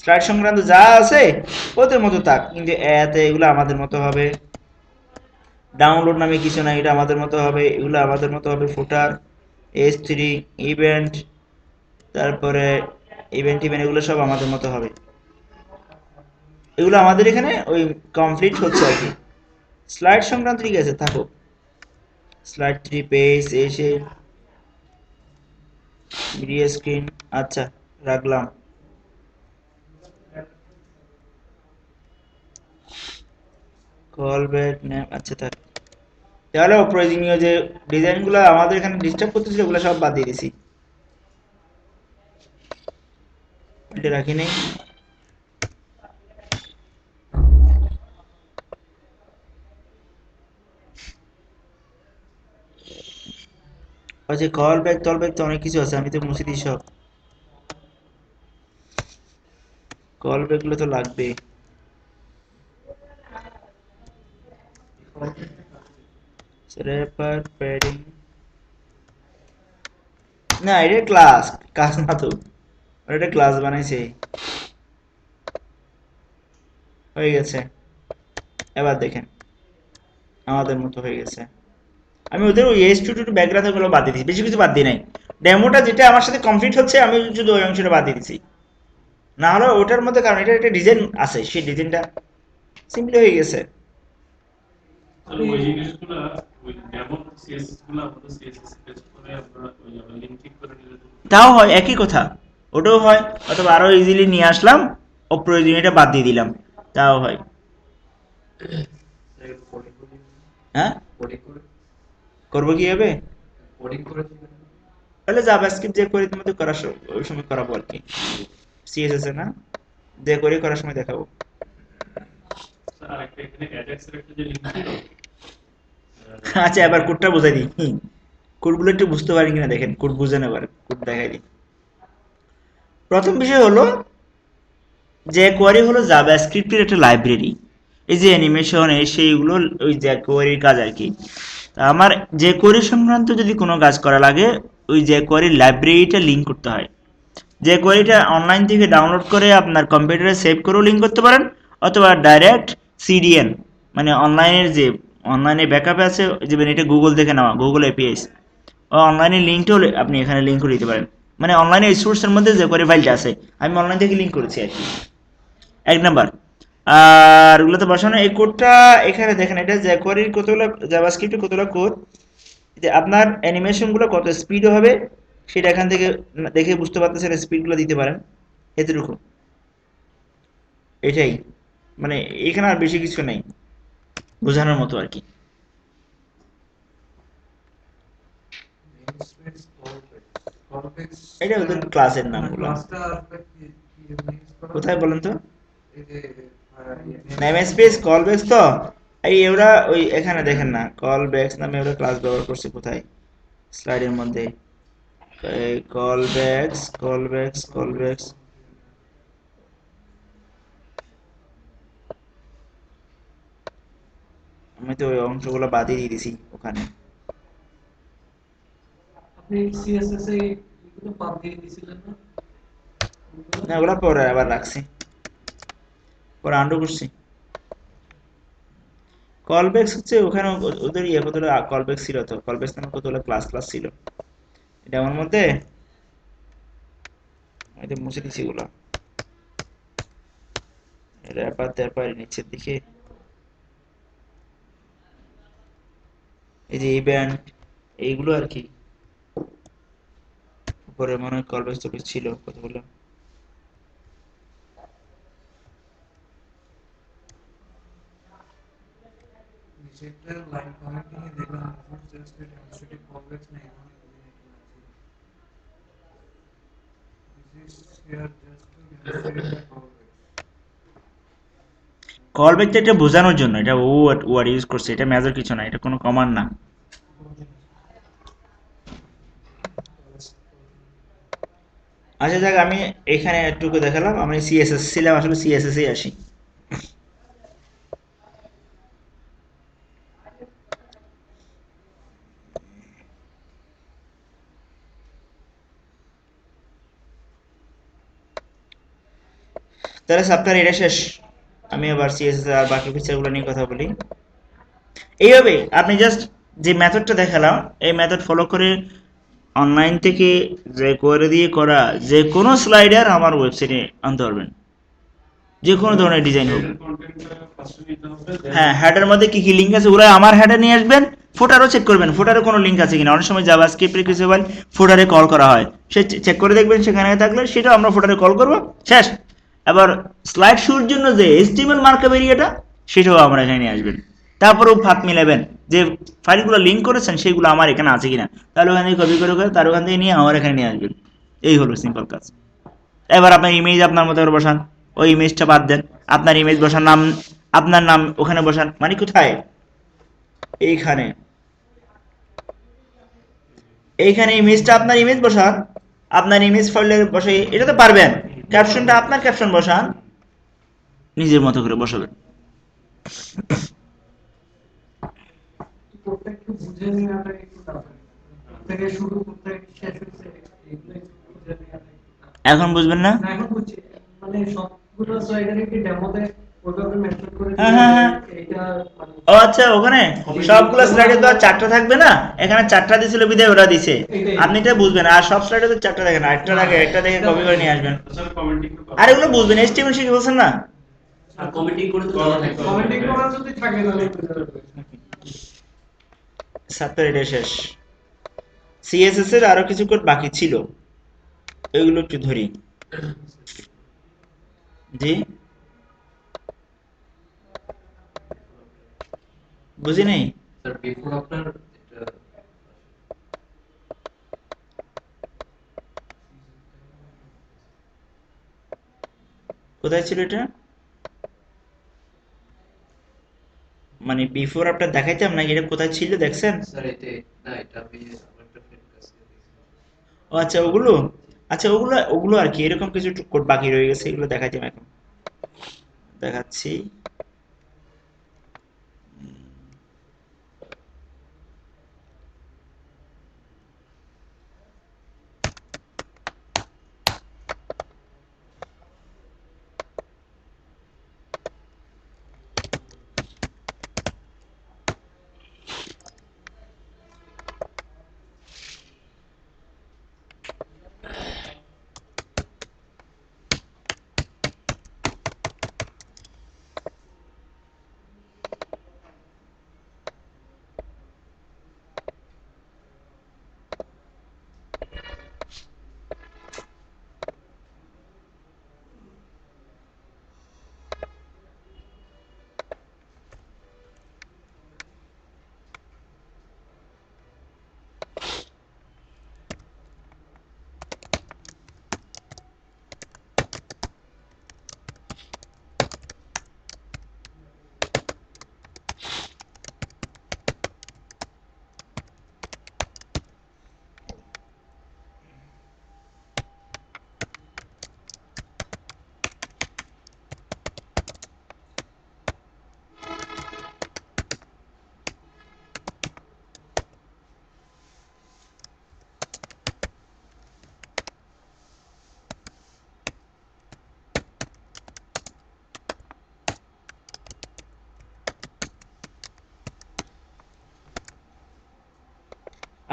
স্লাইড সংক্রান্ত যা আছে ওদের মতো থাক, কিন্তু এতে এগুলো আমাদের মতো হবে। ডাউনলোড নামে কিছু না, এটা আমাদের মতো হবে, এগুলো আমাদের মতো হবে। ফুটার, এস থ্রি, ইভেন্ট, তারপরে ইভেন্ট ইভেন্ট এগুলো সব আমাদের মতো হবে। এগুলো আমাদের এখানে ওই কমপ্লিট হচ্ছে আর কি। স্লাইড সংক্রান্ত ঠিক আছে থাকুক, স্লাইড থ্রি পেজ এসে মিডিয়া স্ক্রিন, আচ্ছা রাখলাম। কল ব্যাক নেম, আচ্ছা থাক। তাহলে অপ্রয়োজনীয় যে ডিজাইনগুলো আমাদের এখানে ডিস্টার্ব করতেছিল ওগুলো সব বাদ দিয়ে দিছি, এটা রাখি নেই। আচ্ছা কল ব্যাক টল ব্যাক তো অনেক কিছু আছে, আমি তো মুছে দিই সব, কল ব্যাক গুলো তো লাগবে। র্যাপার প্যাডিং, না এটা ক্লাস, কাজ না তো, এটা ক্লাস বানাইছে, হয়ে গেছে। এবার দেখেন আমাদের মতো হয়ে গেছে। আমি ওদের ওই এস টু টু ব্যাকগ্রাউন্ড গুলো বাদ দিয়ে দিয়েছি, বেশি কিছু বাদ দিই নাই। ডেমোটা যেটা আমার সাথে কমপ্লিট হচ্ছে আমি শুধু ওই অংশটা বাদ দিয়ে দিছি, না হলে ওটার মধ্যে, কারণ এটা একটা ডিজাইন আছে, সেই ডিজাইনটা সিম্পলি হয়ে গেছে। তাহলে ওই জিনিসগুলা ওই যেমন সিএসএস গুলো আমাদের সিএসএস পেজ করে আমরা ওই লিংক ঠিক করে নিলে তো তাও হয় একই কথা, ওটাও হয়, অথবা আরো ইজিলি নিয়ে আসলাম, অপ্রয়োজনীয়টা বাদ দিয়ে দিলাম, তাও হয়। হ্যাঁ করবো কিভাবে? তাহলে জাভাস্ক্রিপ্ট যে করে তোমাদের করার ওই সময় করাবো আর কি, সিএসএস এ না, যে করে করার সময় দেখাবো। আর একটা এখানে অ্যাডেক্স এর একটা যে লিংক ছিল, আচ্ছা এবার কোডটা বোঝাই দিই, কোডগুলো একটু বুঝতে পারেন কিনা দেখেন, কোড বুঝে নেবার কোড দেখাই দিই। প্রথম বিষয় হলো যে কোয়ারি হলো জাভাস্ক্রিপ্টের একটা লাইব্রেরি, এই যে অ্যানিমেশন এই সেইগুলো ওই যে কোয়ারির কাজ আর কি। তা আমার যে কোয়ারি সংক্রান্ত যদি কোনো কাজ করা লাগে, ওই যে কোয়ারির লাইব্রেরিটা লিঙ্ক করতে হয়। যে কোয়ারিটা অনলাইন থেকে ডাউনলোড করে আপনার কম্পিউটারে সেভ করেও লিঙ্ক করতে পারেন, অথবা ডাইরেক্ট সিডিএন মানে অনলাইনের যে অনলাইনে ব্যাকআপে আছে, যেমন এটা গুগল থেকে নেওয়া, গুগল এপিআইস, ও অনলাইনে লিঙ্কটাও আপনি এখানে লিঙ্ক করে দিতে পারেন। মানে অনলাইনে সোর্সের মধ্যে যে কোয়ারি ফাইলটা আছে আমি অনলাইন থেকে লিঙ্ক করেছি আর কি, এক নাম্বার। আর ওগুলোতে বসানো এই কোডটা এখানে দেখেন, এটা যে কোয়ারির কতগুলো জাভাস্ক্রিপ্টের কতগুলো কোড, যে আপনার অ্যানিমেশন গুলো কত স্পিড হবে সেটা এখান থেকে দেখে বুঝতে পারতেছেন, স্পিড গুলো দিতে পারেন, এতটুকু, এটাই। মানে এখানে আর বেশি কিছু নেই বোঝানোর মতো আর কি। এটা ওদের ক্লাসের নামগুলো, কোথায় বলেন তো? নেম স্পেস কল ব্যাক তো এই ওরা ওই এখানে দেখেন না, কল ব্যাকস নামে ওরা ক্লাস ব্যবহার করছে কোথায়, স্লাইডের মধ্যে। Call backs. আমি তো ওই অংশগুলো বাদই দিয়ে দিছি ওখানে। আপনি সিএসএস এ এগুলো বাদ দিয়ে দিয়েছিলেন না? না, ওগুলো পরে আবার রাখছি, পরে আন্ডু করছি। কলব্যাকস হচ্ছে ওখানে ওদের কতগুলো কলব্যাকস ছিল, তো কলব্যাকস নামে কতগুলো ক্লাস ছিল এটা আমার মধ্যে, আমি মুছে দিছি ওগুলো। র্যাপার ট্যাপার নিচের দিকে, এই যে এই ব্যান্ড এইগুলো আর কি, উপরে মনে হয় কলব্যাকস টলব্যাকস ছিল কতগুলো। নিচেরটা লাইন কমেন্টিং এ দেখলাম ফুড জাস্ট ডেমনস্ট্রেটিভ কমপ্লেক্স না এখানে this is here just to demonstrate the complex. কলব্যাকটা এটা বোঝানোর জন্য, এটা ও ওয়ার্ড ইউজ করছে, এটা মেজর কিছু না, এটা কোনো কমান্ড না। আচ্ছা যাক, আমি এখানে একটুকু দেখালাম, আমি সিএসএস ছিলাম, আসলে সিএসএস এ আসি। তাহলে সপ্তাহের এটা শেষ, আমি আবার সিএসএস আর বাকি ফিচারগুলো নিয়ে কথা বলি। এইভাবে আপনি জাস্ট যে মেথডটা দেখালাম, এই মেথড ফলো করে অনলাইন থেকে যে করে দিয়ে করা যে কোনো স্লাইডার আমার ওয়েবসাইটে আনতে পারবেন, যে কোনো ধরনের ডিজাইন হোক। হ্যাঁ, হেডের মধ্যে কি কি লিঙ্ক আছে ওরা আমার হেডে নিয়ে আসবেন, ফুটারও চেক করবেন ফুটারে কোনো লিঙ্ক আছে কিনা। অনেক সময় জাভাস্ক্রিপ্টের কিছু ফাইল ফুটারে কল করা হয়, সে চেক করে দেখবেন, সেখানে থাকলে সেটাও আমরা ফুটারে কল করব, শেষ। এবার স্লাইড শুর জন্য যে এইচটিএমএল মার্কআপ এরিয়াটা, সেটাও আমরা এখানে নিয়ে আসবেন। তারপরেও ফাঁক মিলাবেন যে ফাইলগুলো লিঙ্ক করেছেন সেগুলো আমার এখানে আছে কিনা, তাহলে ওখান থেকে কপি করে তার ওখান থেকে নিয়ে আমার এখানে নিয়ে আসবেন। এই হলো সিম্পল কাজ। এবার আপনার ইমেজ আপনার মতো করে বসান, ওই ইমেজটা বাদ দেন, আপনার ইমেজ বসান, নাম আপনার নাম ওখানে বসান, মানে কোথায়, এইখানে এইখানে ইমেজটা আপনার ইমেজ বসান, আপনার ইমেজ ফাইলে বসে এটা তো পারবেন, ক্যাপশনটা আপনার ক্যাপশন বসান, নিজের মতো করে বসাবেন। কোডটা একটু বুঝে নেওয়াটা একটু টাফ থেকে শুরু করতে শেষ হচ্ছে এগুলো একটু বুঝে নেওয়াটা একটু টাফ। এখন বুঝবেন না? না এখন বুঝছি, মানে সবগুলো স্লাইডারে কি ডেমোতে ওইভাবে মেনশন করে হ্যাঁ দিলে হ্যাঁ হ্যাঁ। এইটা মানে ও আচ্ছা, ওখানে সবগুলো স্লাইডে তো আর চারটা থাকবে না, এখানে চারটা দিছিল বিধায় ওরা দিছে, আপনি এটা বুঝবেন। আর সব স্লাইডে তো চারটা দেখেন, একটা লাগে, একটা দেখে কপি করে নিয়ে আসবেন, আর এগুলো বুঝবেন। এইচটিএমএল শিখে বলছেন না, আর কমেন্টিং করে তো কমেন্টিং করা যদি থাকে তাহলে বুঝতে পারবে। সাপ্তাহ এটা শেষ। সিএসএস এর আরো কিছু কোড বাকি ছিল, এগুলো একটু ধরি। জি, বুঝি নাই। স্যার বিফোর আপনার এটা কোথায় ছিল এটা, মানে বিফোর আপনার দেখাইতাম না, এটা কোথায় ছিল দেখছেন? স্যার এতে না, এটা আমি আমার একটা ফ্রেন্ড কাছ থেকে দেখছি। ও আচ্ছা, ওগুলো, আচ্ছা ওগুলো ওগুলো আর কি, এরকম কিছু কোড বাকি রয়ে গেছে, এগুলো দেখাইতাম, এখন দেখাচ্ছি।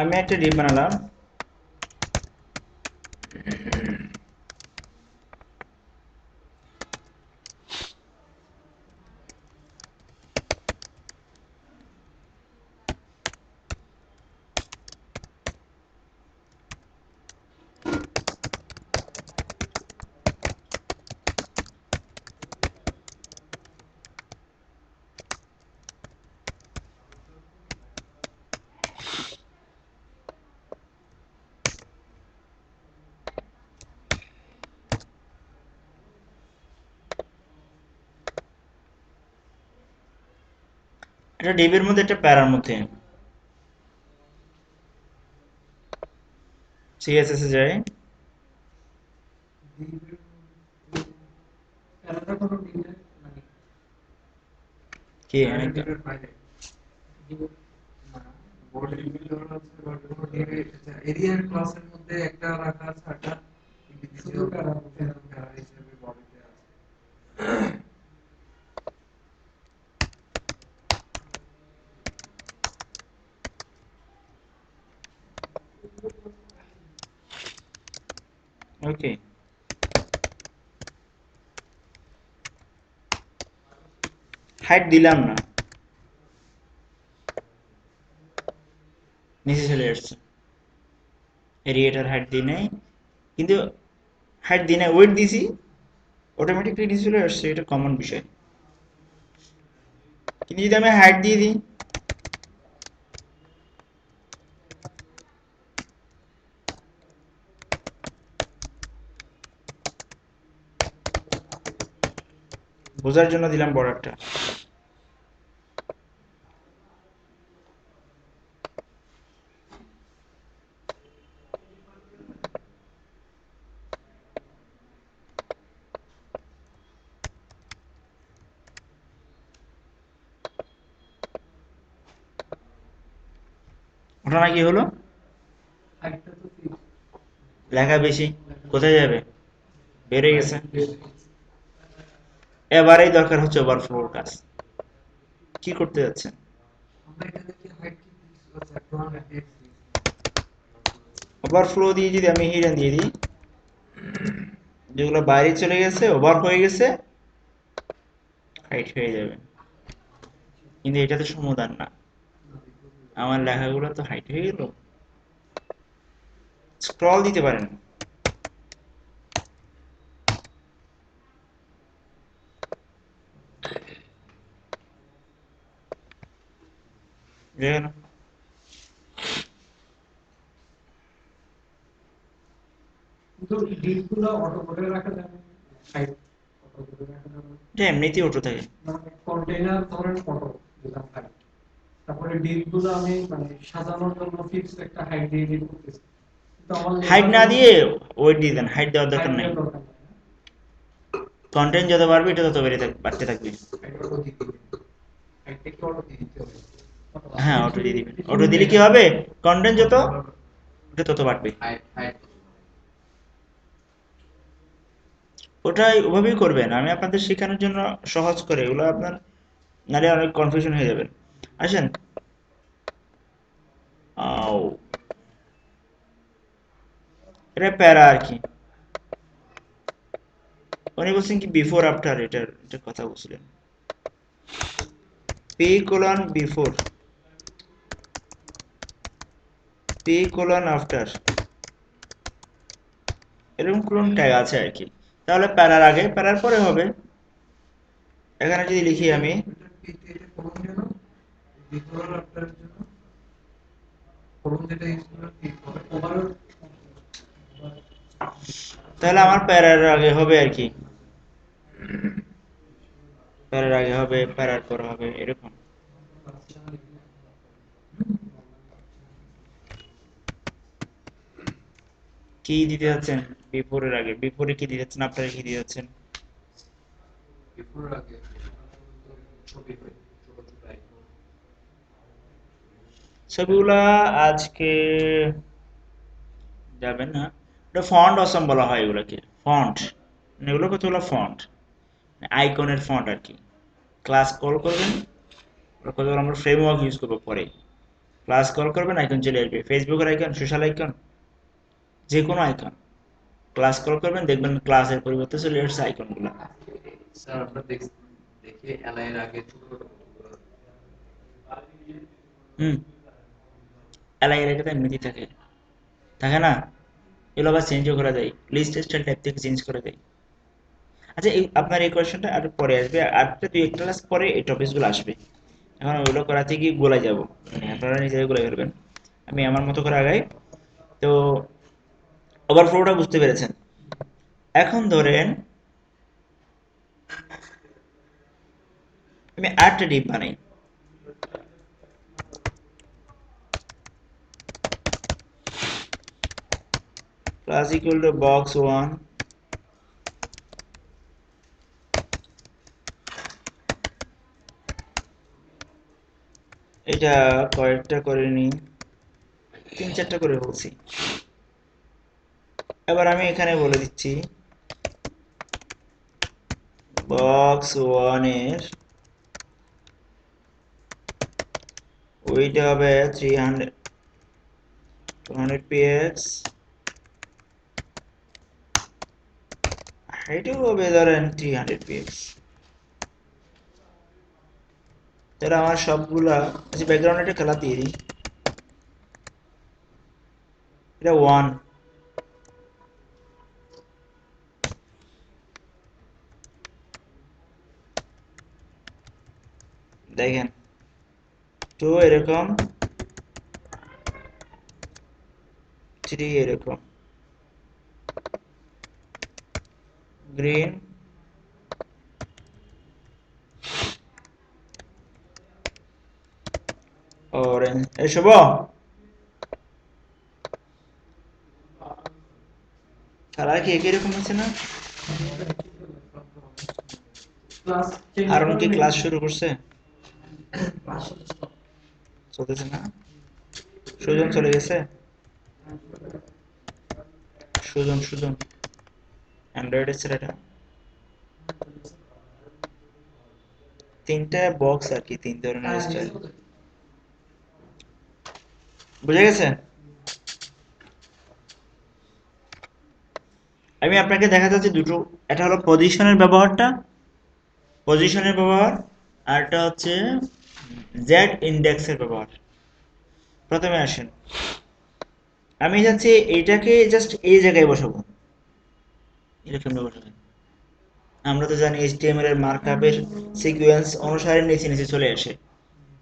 আমি একটা ডিপ বানালাম। একটা ডিবের মধ্যে একটা প্যারার মধ্যে সিএসএস এ যায়। আলাদা কোনো ডিজাইন মানে কি ডিজাইন বাইরে বোর্ড ডিজাইন হচ্ছে কোনো এরিয়ার ক্লাসের মধ্যে একটা রাখা আছে একটা ইন্ডিভিজুয়াল প্যারা হিসেবে বডিতে আছে। ওকে, হাইট দিলাম না, নিচে চলে আসছে। এরিয়াটার হাইট দিই নাই, কিন্তু হাইট দিই নাই, ওয়েট দিছি, অটোমেটিকলি নিচে চলে আসছে। এটা কমন বিষয়। কিন্তু যদি আমি হাইট দিয়ে দিই, বোঝার জন্য দিলাম বর্ডারটা। ঘটনা কি হলো? হাইটটা তো লেখা বেশি, কোথায় যাবে? বেড়ে গেছে। এবারেই দরকার হচ্ছে ওভারফ্লোর কাজ। কি করতে যাচ্ছেন? আমরা এখানে কি হাইট কি আচ্ছা 200 ওভারফ্লো দিয়ে যদি আমি হিডেন দিয়ে দিই, যেগুলো বাইরে চলে গেছে, ওভার হয়ে গেছে, হাইট হয়ে যাবে। কিন্তু এটা তো সমাধান না। আমার লেখাগুলো তো হাইট হয়ে গেল। স্ক্রল দিতে পারেন। দেখেন, কিন্তু ডিপগুলো অটো করে রাখা যাবে হাইট অটো করে রাখা যাবে এটা এমনিতেই অটো থাকে। মানে কন্টেইনার ধরেন অটো দিলাম হাইট তারপরে ডিপগুলো আমি মানে সাজানোর জন্য ফিক্স একটা হাইট দিয়ে দিই করতেছি কিন্তু আমার হাইট না দিয়ে ওয়েট দিয়ে দেন, হাইট দেওয়ার দরকার হাইট নাই। দেওয়ার দরকার নাই কন্টেন্ট যত বাড়বে এটা তত বাড়তে থাকবে। হাইট অটো দিয়ে দিবেন হাইটটা কি অটো দিয়ে দিতে হবে হ্যাঁ, অটো দিয়ে দিবেন। অটো দিলে কি হবে? কন্টেন্ট যত, ওটা তত বাড়বে। হাইট হাইট ওটাই ওভাবেই করবেন। আমি আপনাদের শেখানোর জন্য সহজ করে, এগুলো আপনার নাহলে অনেক কনফিউশন হয়ে যাবেন। আসেন, আও, এটা প্যারা আর কি। উনি বলছেন কি বিফোর আফটার, এটার কথা বলছিলেন। P colon before, P colon after, এরকম কোন ট্যাগ আছে আর কি। তাহলে প্যারার আগে প্যারার পরে হবে। এখানে যদি লিখি আমি, এটা কোন জন্য বিফোর আর আফটার জন্য কোন যেটা ইউজ করা ঠিক হবে ওভারঅল তাহলে আমার প্যারার আগে হবে আর কি, প্যারার আগে হবে, প্যারার পরে হবে, এরকম। কি দিতে যাচ্ছেন বিফোরের আগে? বিফোরে কি দিতে যাচ্ছেন? আফটারে কি দিতে যাচ্ছেন? বিফোর আগে ছবি হয় ছোট ছোট আইকন ছবিগুলা আজকে যাবে না। এটা ফন্ট অসম বলা হয় এগুলোকে, ফন্ট। এগুলো কত হলো ফন্ট, আইকনের ফন্ট আর কি। ক্লাস কল করবেন, ওরা কত আমরা ফ্রেমওয়ার্ক ইউজ করবো পরে। ক্লাস কল করবেন, আইকন চলে আসবে, ফেসবুকের আইকন, সোশ্যাল আইকন, যে কোনো আইকন। ক্লাস কল করবেন, দেখবেন ক্লাসের পরিবর্তে চলে আসছে আইকনগুলো। স্যার আমরা দেখি এলআই এর আগে ছোট ছোট কতগুলো হুম, এলাই এর আগে এমনিতেই থাকে, থাকে না? এগুলো আবার চেঞ্জও করা যায়, লিস্ট স্টাইল টাইপ থেকে চেঞ্জ করে দেয়। আচ্ছা, এই আপনার এই কোয়েশ্চেনটা আর পরে আসবে, আর দুই একটা ক্লাস পরে এই টপিকসগুলো আসবে। এখন ওইগুলো করাতে গিয়ে গোলাই যাব, মানে আপনারা নিজেরাই গোলাই ফেলবেন, আমি আমার মতো করে আগাই। তো ওভারফ্লোটা বুঝতে পেরেছেন। এখন ধরেন আমি আরেকটা ডিপ বানাই। ক্লাস ইকুয়াল টু বক্স 1, এটা কয়েকটা করে নি, 3-4টা করে বলছি। এবার আমি এখানে বলে দিচ্ছি বক্স 1 এর ওইটা হবে 200 px, হাইটও হবে ধরেন 300 px। তাহলে আমার সবগুলা, আচ্ছা ব্যাকগ্রাউন্ডে একটা খেলা দিয়ে দিই, এটা 1, দেখেন 2 এরকম, 3 এরকম, গ্রিন, অরেঞ্জ, এসব কালার কি একই রকম আছে না? ক্লাস আর কি ক্লাস শুরু করছে? চলতেছে না? সুজন চলে গেছে? সুজন সুজন অ্যান্ড্রয়েড এর ছেলেটা, 3টা বক্স আর কি, 3 ধরনের স্টাইল, বুঝে গেছে? আমি আপনাকে দেখা যাচ্ছে দুটো, এটা হলো পজিশনের ব্যবহারটা, পজিশনের ব্যবহার, আর এটা হচ্ছে জেড ইন্ডেক্সের ব্যবহার। প্রথমে আসেন, আমি যাচ্ছি এইটাকে জাস্ট এই জায়গায় বসাবো, এটা কেমনে বসাবেন? আমরা তো জানি HTML এর মার্কআপের সিকোয়েন্স অনুসারে নিচে নিচে চলে আসে,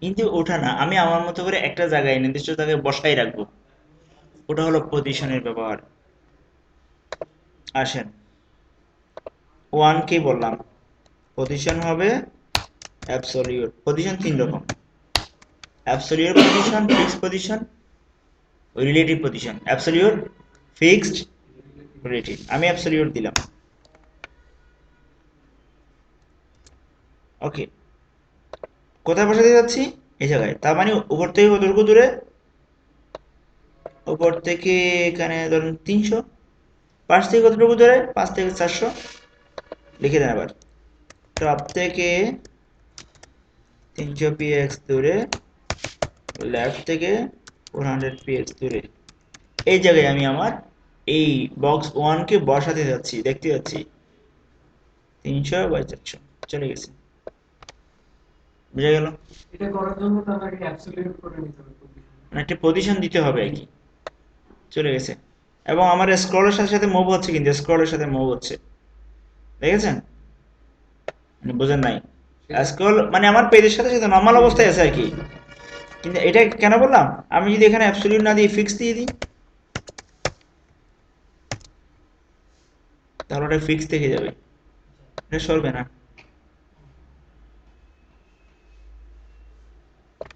কিন্তু ওটা না, আমি আমার মতো করে একটা জায়গায় নির্দিষ্ট জায়গায় বসাই রাখবো, ওটা হলো পজিশনের ব্যবহার। আসেন 1 কে বললাম পজিশন হবে অ্যাবসলিউট, পজিশন 3 রকম, absolute position, fixed position, relative position. Absolute, fixed, relative. আমি অ্যাবসলিউট দিলাম, ওকে। কোথায় বসাতে যাচ্ছি? এই জায়গায়। তার মানে উপর থেকে কতটুকু দূরে? উপর থেকে এখানে ধরুন 300, পাশ থেকে কতটুকু দূরে? 5 থেকে 400, লিখে দেন আবার। টপ থেকে 300 px দূরে, লেফট থেকে 400 px দূরে। এই জায়গায় আমি আমার এই বক্স 1 কে বসাতে যাচ্ছি, দেখতে যাচ্ছি 300/400 চলে গেছে, বুঝা গেল? এটা করার জন্য তো আমাকে অ্যাবসলিউট করে নিতে হবে position। মানে একটা পজিশন দিতে হবে আর কি, চলে গেছে। এবং আমার স্ক্রলের সাথে সাথে মুভ হচ্ছে, কিন্তু স্ক্রলের সাথে মুভ হচ্ছে, দেখেছেন? মানে বোঝেন নাই? স্ক্রল মানে আমার পেজের সাথে সাথে নর্মাল অবস্থায় আছে আর কি, কিন্তু এটা কেন বললাম, আমি যদি এখানে অ্যাবসলিউট না দিয়ে ফিক্স দিয়ে দিই তাহলে ওটা ফিক্স থেকে যাবে, এটা সরবে না।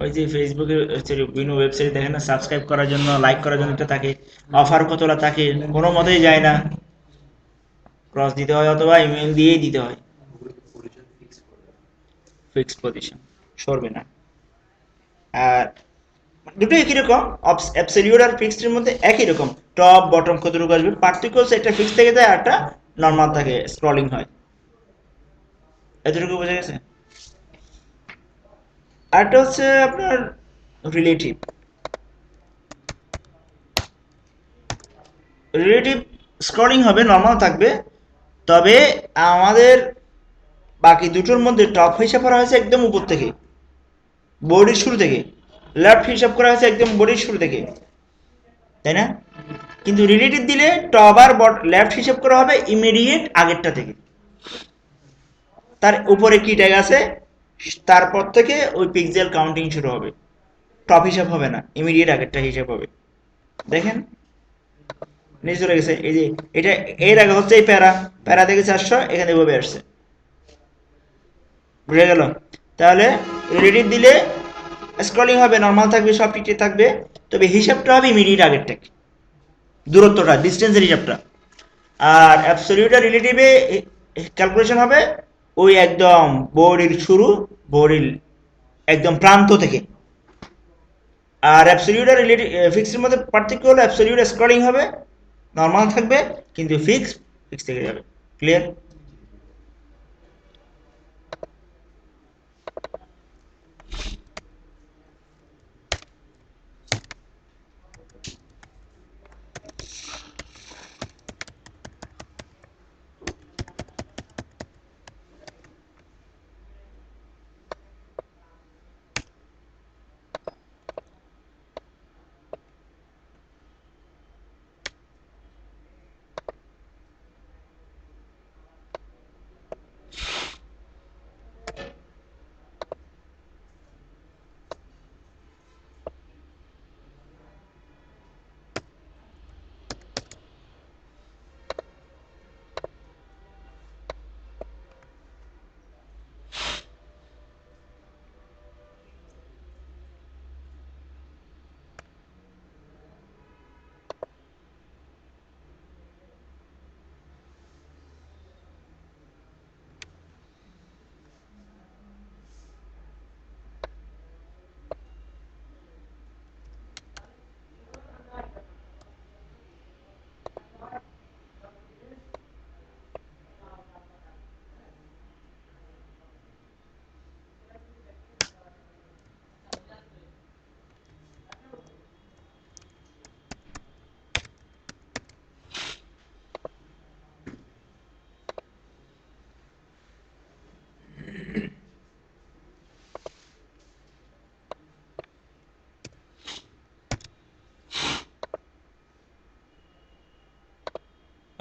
ওই যে ফেসবুকে বিভিন্ন ওয়েবসাইট দেখেন না, সাবস্ক্রাইব করার জন্য, লাইক করার জন্য একটা থাকে, অফার কতটা থাকে, কোনো মতেই যায় না, ক্রস দিতে হয় অথবা ইমেল দিয়েই দিতে হয়, পরিচয় ফিক্স করে ফিক্স পজিশন, সরবে না। আর দুটো একই রকম, অ্যাবসলিউট আর ফিক্সড এর মধ্যে একই রকম, টপ বটম কতটুকু আসবে, পার্থক্য হচ্ছে একটা ফিক্স থেকে যায় আর একটা নর্মাল থাকে, স্ক্রলিং হয়। এতটুকু বোঝা গেছে? আরেকটা হচ্ছে আপনার রিলেটিভ। রিলেটিভ স্ক্রলিং হবে, নর্মাল থাকবে, তবে আমাদের বাকি দুটোর মধ্যে টপ হিসাব করা হয়েছে একদম উপর থেকে, বডির শুরু থেকে। লেফট হিসাব করা হয়েছে একদম বডির শুরু থেকে, তাই না? কিন্তু রিলেটিভ দিলে টপ আর লেফট হিসাব করা হবে ইমিডিয়েট আগেরটা থেকে। তার উপরে কি ট্যাগ আছে, তারপর থেকে ওই পিক্সেল কাউন্টিং শুরু হবে। টপ হিসাব হবে না, ইমিডিয়েট আগেরটা হিসাব হবে। দেখেন নিচে চলে গেছে, এই যে এটা এর আগে হচ্ছে এই প্যারা, প্যারা থেকে 400, এখানে এভাবে আসছে, বুঝে গেল? তাহলে রিলেটিভ দিলে স্ক্রলিং হবে, নর্মাল থাকবে, সব ঠিকঠাক থাকবে, তবে হিসাবটা হবে ইমিডিয়েট আগেরটাকে, দূরত্বটা, ডিস্টেন্সের হিসাবটা। আর অ্যাবসলিউট আর রিলেটিভে ক্যালকুলেশন হবে ওই একদম বডির শুরু, বডির একদম প্রান্ত থেকে। আর অ্যাবসলিউট আর রিলেটিভ ফিক্সের মধ্যে পার্থক্য হলো অ্যাবসলিউট স্ক্রলিং হবে, নর্মাল থাকবে, কিন্তু ফিক্স থেকে যাবে। ক্লিয়ার?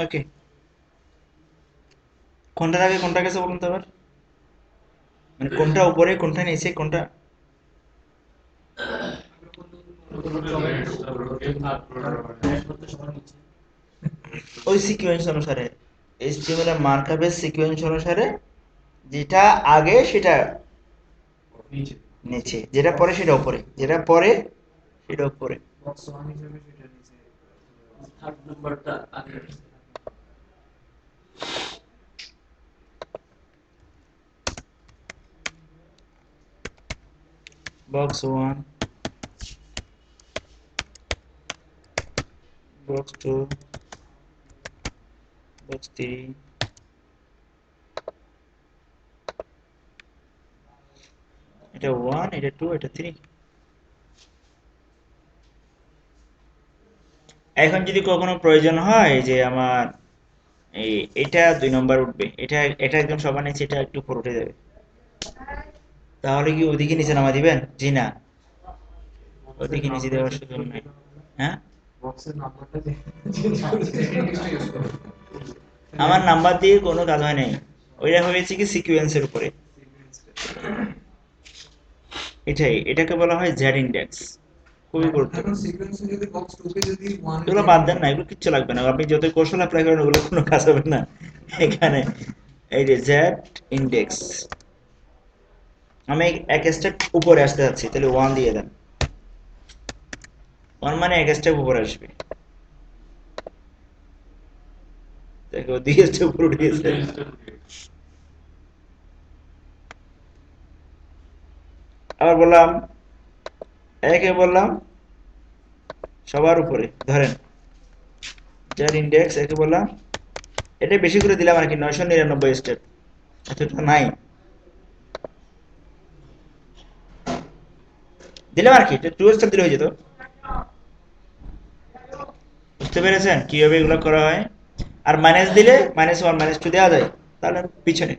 ওকে, কোনটার আগে কোনটা গেছে বলুন তো আবার, মানে কোনটা উপরে কোনটা নিচে কোনটা? ওই সিকোয়েন্স অনুসারে, এইচটিএমএল এর মার্কআপের সিকোয়েন্স অনুসারে যেটা আগে সেটা নিচে নিচে, যেটা পরে সেটা উপরে, যেটা পরে সেটা উপরে। বক্স ওয়ান হিসেবে সেটা নিচে থার্ড নাম্বারটা আগে box one, box two, box three, এটা ওয়ান, এটা টু, এটা থ্রি। এখন যদি কখনো প্রয়োজন হয় যে আমার এটা 2 নম্বর উঠবে, এটা এটা একদম সবার নিচে, এটা একটু উপর উঠে যাবে, তাহলে কি ওদিকে নিচে নামা দিবেন? জি না, ওদিকে নিচে দেওয়ার সুযোগ নাই। হ্যাঁ, বক্সের নাম্বারটা চেঞ্জ করে নেক্সট ইউজ করব আমার নাম্বার দিয়ে কোনো কাজ হয় নাই, ওইটা হয়েছে কি সিকোয়েন্সের উপরে। এটাই, এটাকে বলা হয় জেড ইন্ডেক্স, খুবই গুরুত্বপূর্ণ। এখন সিকোয়েন্সে যদি বক্স 2 কে যদি 1 এগুলো বাদ দেন না, এগুলো কিচ্ছু লাগবে না, আপনি যত কৌশল অ্যাপ্লাই করেন ওগুলো কোনো কাজ হবে না এখানে। এই যে জেড ইন্ডেক্স, আমি এক স্টেপ উপরে আসতে যাচ্ছি, তাহলে 1 দিয়ে দেন, 1 মানে এক স্টেপ উপরে আসবে, দেখো 2 স্টেপ উপরে উঠে গেছে। আবার বললাম, একে বললাম সবার উপরে ধরেন, যার ইন্ডেক্স একে বললাম, এটা বেশি করে দিলাম আর কি, 999 স্টেপ, এতটা নাই দিলাম আর কি, এটা 2 স্টেপ দিলে হয়ে যেত, বুঝতে পেরেছেন কিভাবে এগুলো করা হয়? আর মাইনাস দিলে -1 -2 দেওয়া যায়, তাহলে পিছনে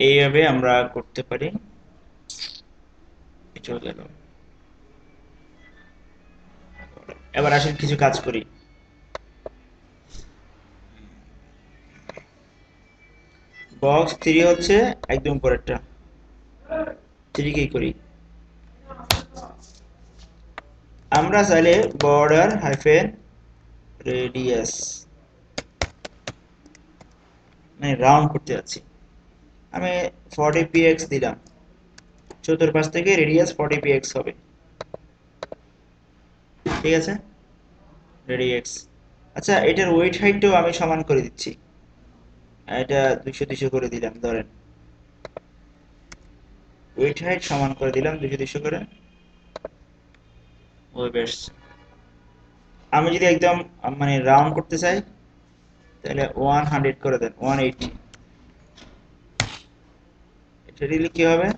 এইভাবে আমরা করতে পারি। চলে গেল। এবার আসেন কিছু কাজ করি। বক্স 3 হচ্ছে একদম উপরেরটা, 3 কি করি আমরা চাইলে বর্ডার হাইফেন রেডিয়াস, মানে রাউন্ড করতে যাচ্ছি, আমি 40 px দিলাম, চতুর্পাশ থেকে রেডিয়াস 40 px হবে, ঠিক আছে, রেডিয়াস। আচ্ছা, এটার ওয়েট হাইটটাও আমি সমান করে দিচ্ছি, এটা 200 করে দিলাম, ধরেন ওয়েট হাইট সমান করে দিলাম 200 করে। ওই বেশ, আমি যদি একদম মানে রাউন্ড করতে চাই তাহলে 100 করে দেন, 180। এটা দিলে কি হবে,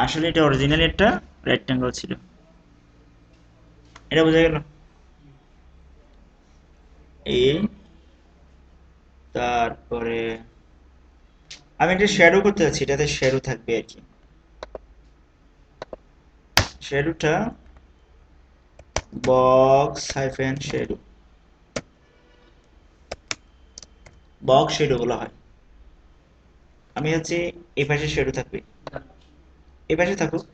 আসলে এটা অরিজিনালি একটা রেক্ট্যাঙ্গল ছিল, এটা বোঝা গেল। এই তারপরে আমি একটা শ্যাডো করতে যাচ্ছি, এটাতে শ্যাডো থাকবে আর কি, শ্যাডোটা box hyphen shadow, box shadow বলা হয়। আমি হচ্ছে এই পাশে শ্যাডো থাকবে, এই পাশে থাকুক,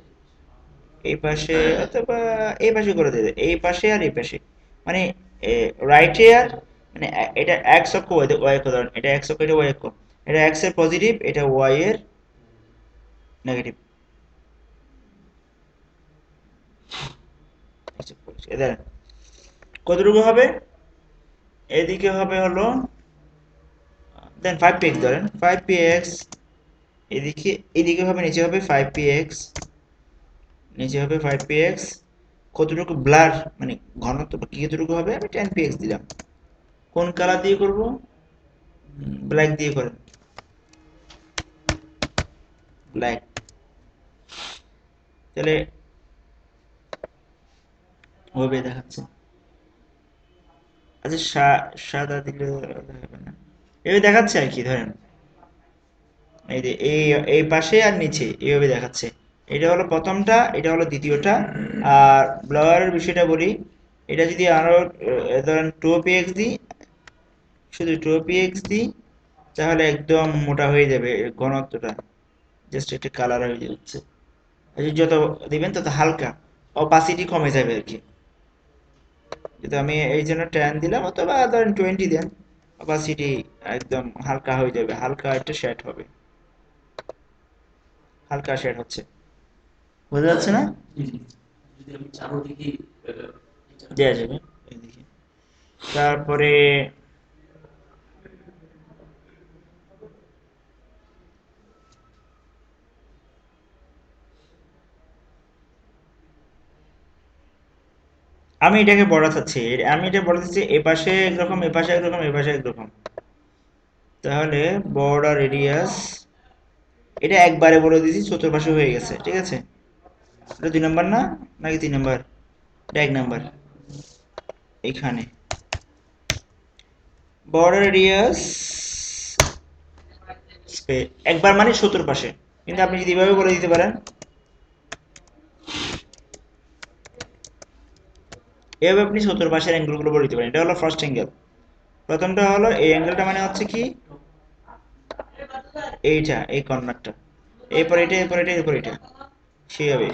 এই পাশে অথবা এই পাশে করে দেবে, এই পাশে আর এই পাশে, মানে রাইটে আর মানে এটা এক্স অক্ষ ওয়াই অক্ষ, ধরেন এটা এক্স অক্ষ এটা ওয়াই অক্ষ, এটা এক্স এর পজিটিভ, এটা ওয়াই এর নেগেটিভ। দেখেন কতটুকু হবে, এদিকে হবে হলো দেন 5px, ধরেন 5px, এদিকে এদিকে হবে, নিচে হবে 5px, নিচে হবে 5px, কতটুকু ব্লার মানে ঘনত্ব কি কতটুকু হবে, আমি 10px দিলাম। কোন কালার দিয়ে করব, ব্ল্যাক দিয়ে করেন, ব্ল্যাক, তাহলে হবে দেখাচ্ছে। আচ্ছা সাদা দিলে হবে না, এভাবে দেখাচ্ছে আর কি, ধরেন এই যে এই পাশে আর নিচে এইভাবে দেখাচ্ছে, এটা হলো প্রথমটা, এটা হলো দ্বিতীয়টা। আর ব্লাওয়ারের বিষয়টা বলি, এটা যদি আরো ধরেন 2px দিই, শুধু 2px দিই, তাহলে একদম মোটা হয়ে যাবে ঘনত্বটা, জাস্ট একটা কালার হয়ে যাচ্ছে। যত দিবেন তত হালকা অপাসিটি কমে যাবে আর কি। কিন্তু আমি এই জন্য 10 দিলাম, অথবা ধরেন 20 দেন, অপাসিটি একদম হালকা হয়ে যাবে, হালকা একটা শেড হবে, হালকা শেড হচ্ছে, বোঝা যাচ্ছে না? যদি আমি চারোদিকে দেওয়া যাবে এইদিকে। তারপরে আমি এটাকে বড় চাচ্ছি, আমি এটা বড় চাচ্ছি, এ পাশে একরকম, এ পাশে একরকম, এ পাশে একরকম, তাহলে বর্ডার রেডিয়াস এটা একবারে বলে দিয়েছি, চতুর্পাশে হয়ে গেছে, ঠিক আছে। এটা 2 নাম্বার না, নাকি 3 নাম্বার, এটা 1 নাম্বার, এখানে বর্ডার রেডিয়াস একবার মানে চতুর্পাশে, কিন্তু আপনি যদি এভাবে বলে দিতে পারেন, এভাবে আপনি চতুর্পাশের অ্যাঙ্গেল গুলো বলে দিতে পারেন। এটা হলো ফার্স্ট অ্যাঙ্গেল, প্রথমটা হলো এই অ্যাঙ্গেলটা, মানে হচ্ছে কি এইটা, এই কর্নারটা, এরপর এটা, এরপর এটা, এরপর এটা, সেইভাবে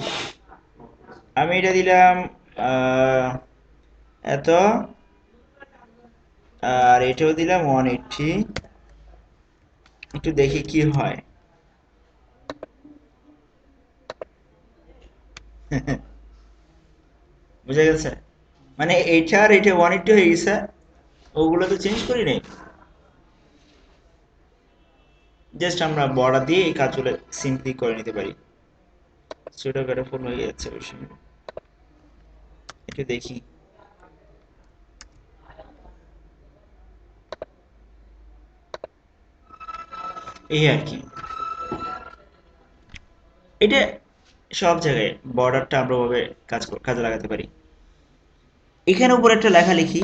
আমি এটা দিলাম এত, আর এটাও দিলাম 180, একটু দেখি কি হয়। বুঝা গেছে, মানে এইটা আর এটা 180 হয়ে গেছে, ওগুলো তো চেঞ্জ করি নাই, জাস্ট আমরা বর্ডার দিয়ে এই কাজগুলো সিম্পলি করে নিতে পারি। ছোটখাটো ফুল হয়ে যাচ্ছে ওই সময়, একটু দেখি। এই আর কি, এটা সব জায়গায় বর্ডারটা আমরা ওভাবে কাজে লাগাতে পারি। এখানে উপরে একটা লেখা লিখি,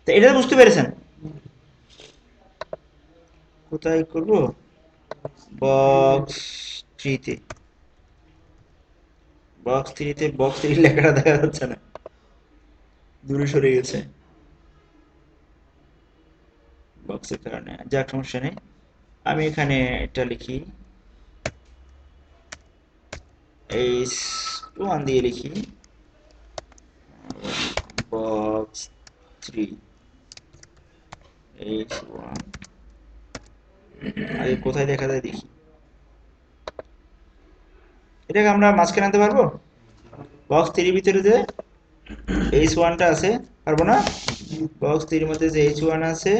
তো এটা বুঝতে পেরেছেন কোথায় করব? বক্স থ্রিতে, বক্স থ্রি লেখাটা দেখা যাচ্ছে না, দূরে সরে গেছে বক্সের কারণে, যাক সমস্যা নেই। আমি এখানে এটা লিখি, এইচ ওয়ান দিয়ে লিখি, বক্স থ্রি এইচ ওয়ান। আগে কোথায় দেখা যায় দেখি, এটাকে আমরা মাঝখানে আনতে পারবো? বক্স থ্রির ভিতরে যে এইচ ওয়ানটা আছে, পারবো না? বক্স থ্রির মধ্যে যে এইচ ওয়ান আছে,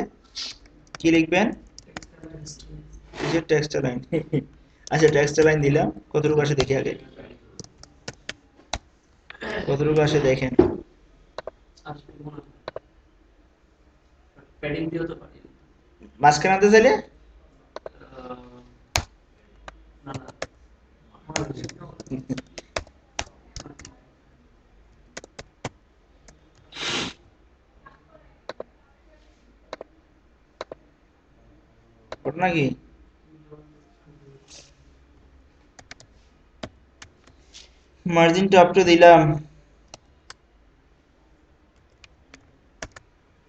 কি লিখবেন? কিসের টেক্সটা লাইন? আচ্ছা টেক্সটা লাইন দিলাম, কতটুকু আসে দেখি আগে, কতটুকু আসে দেখেন। প্যাডিং দিয়েও তো পারি। মাঝখানে আনতে চাইলে না না, ঘটনা কি? মার্জিন টপটা দিলাম,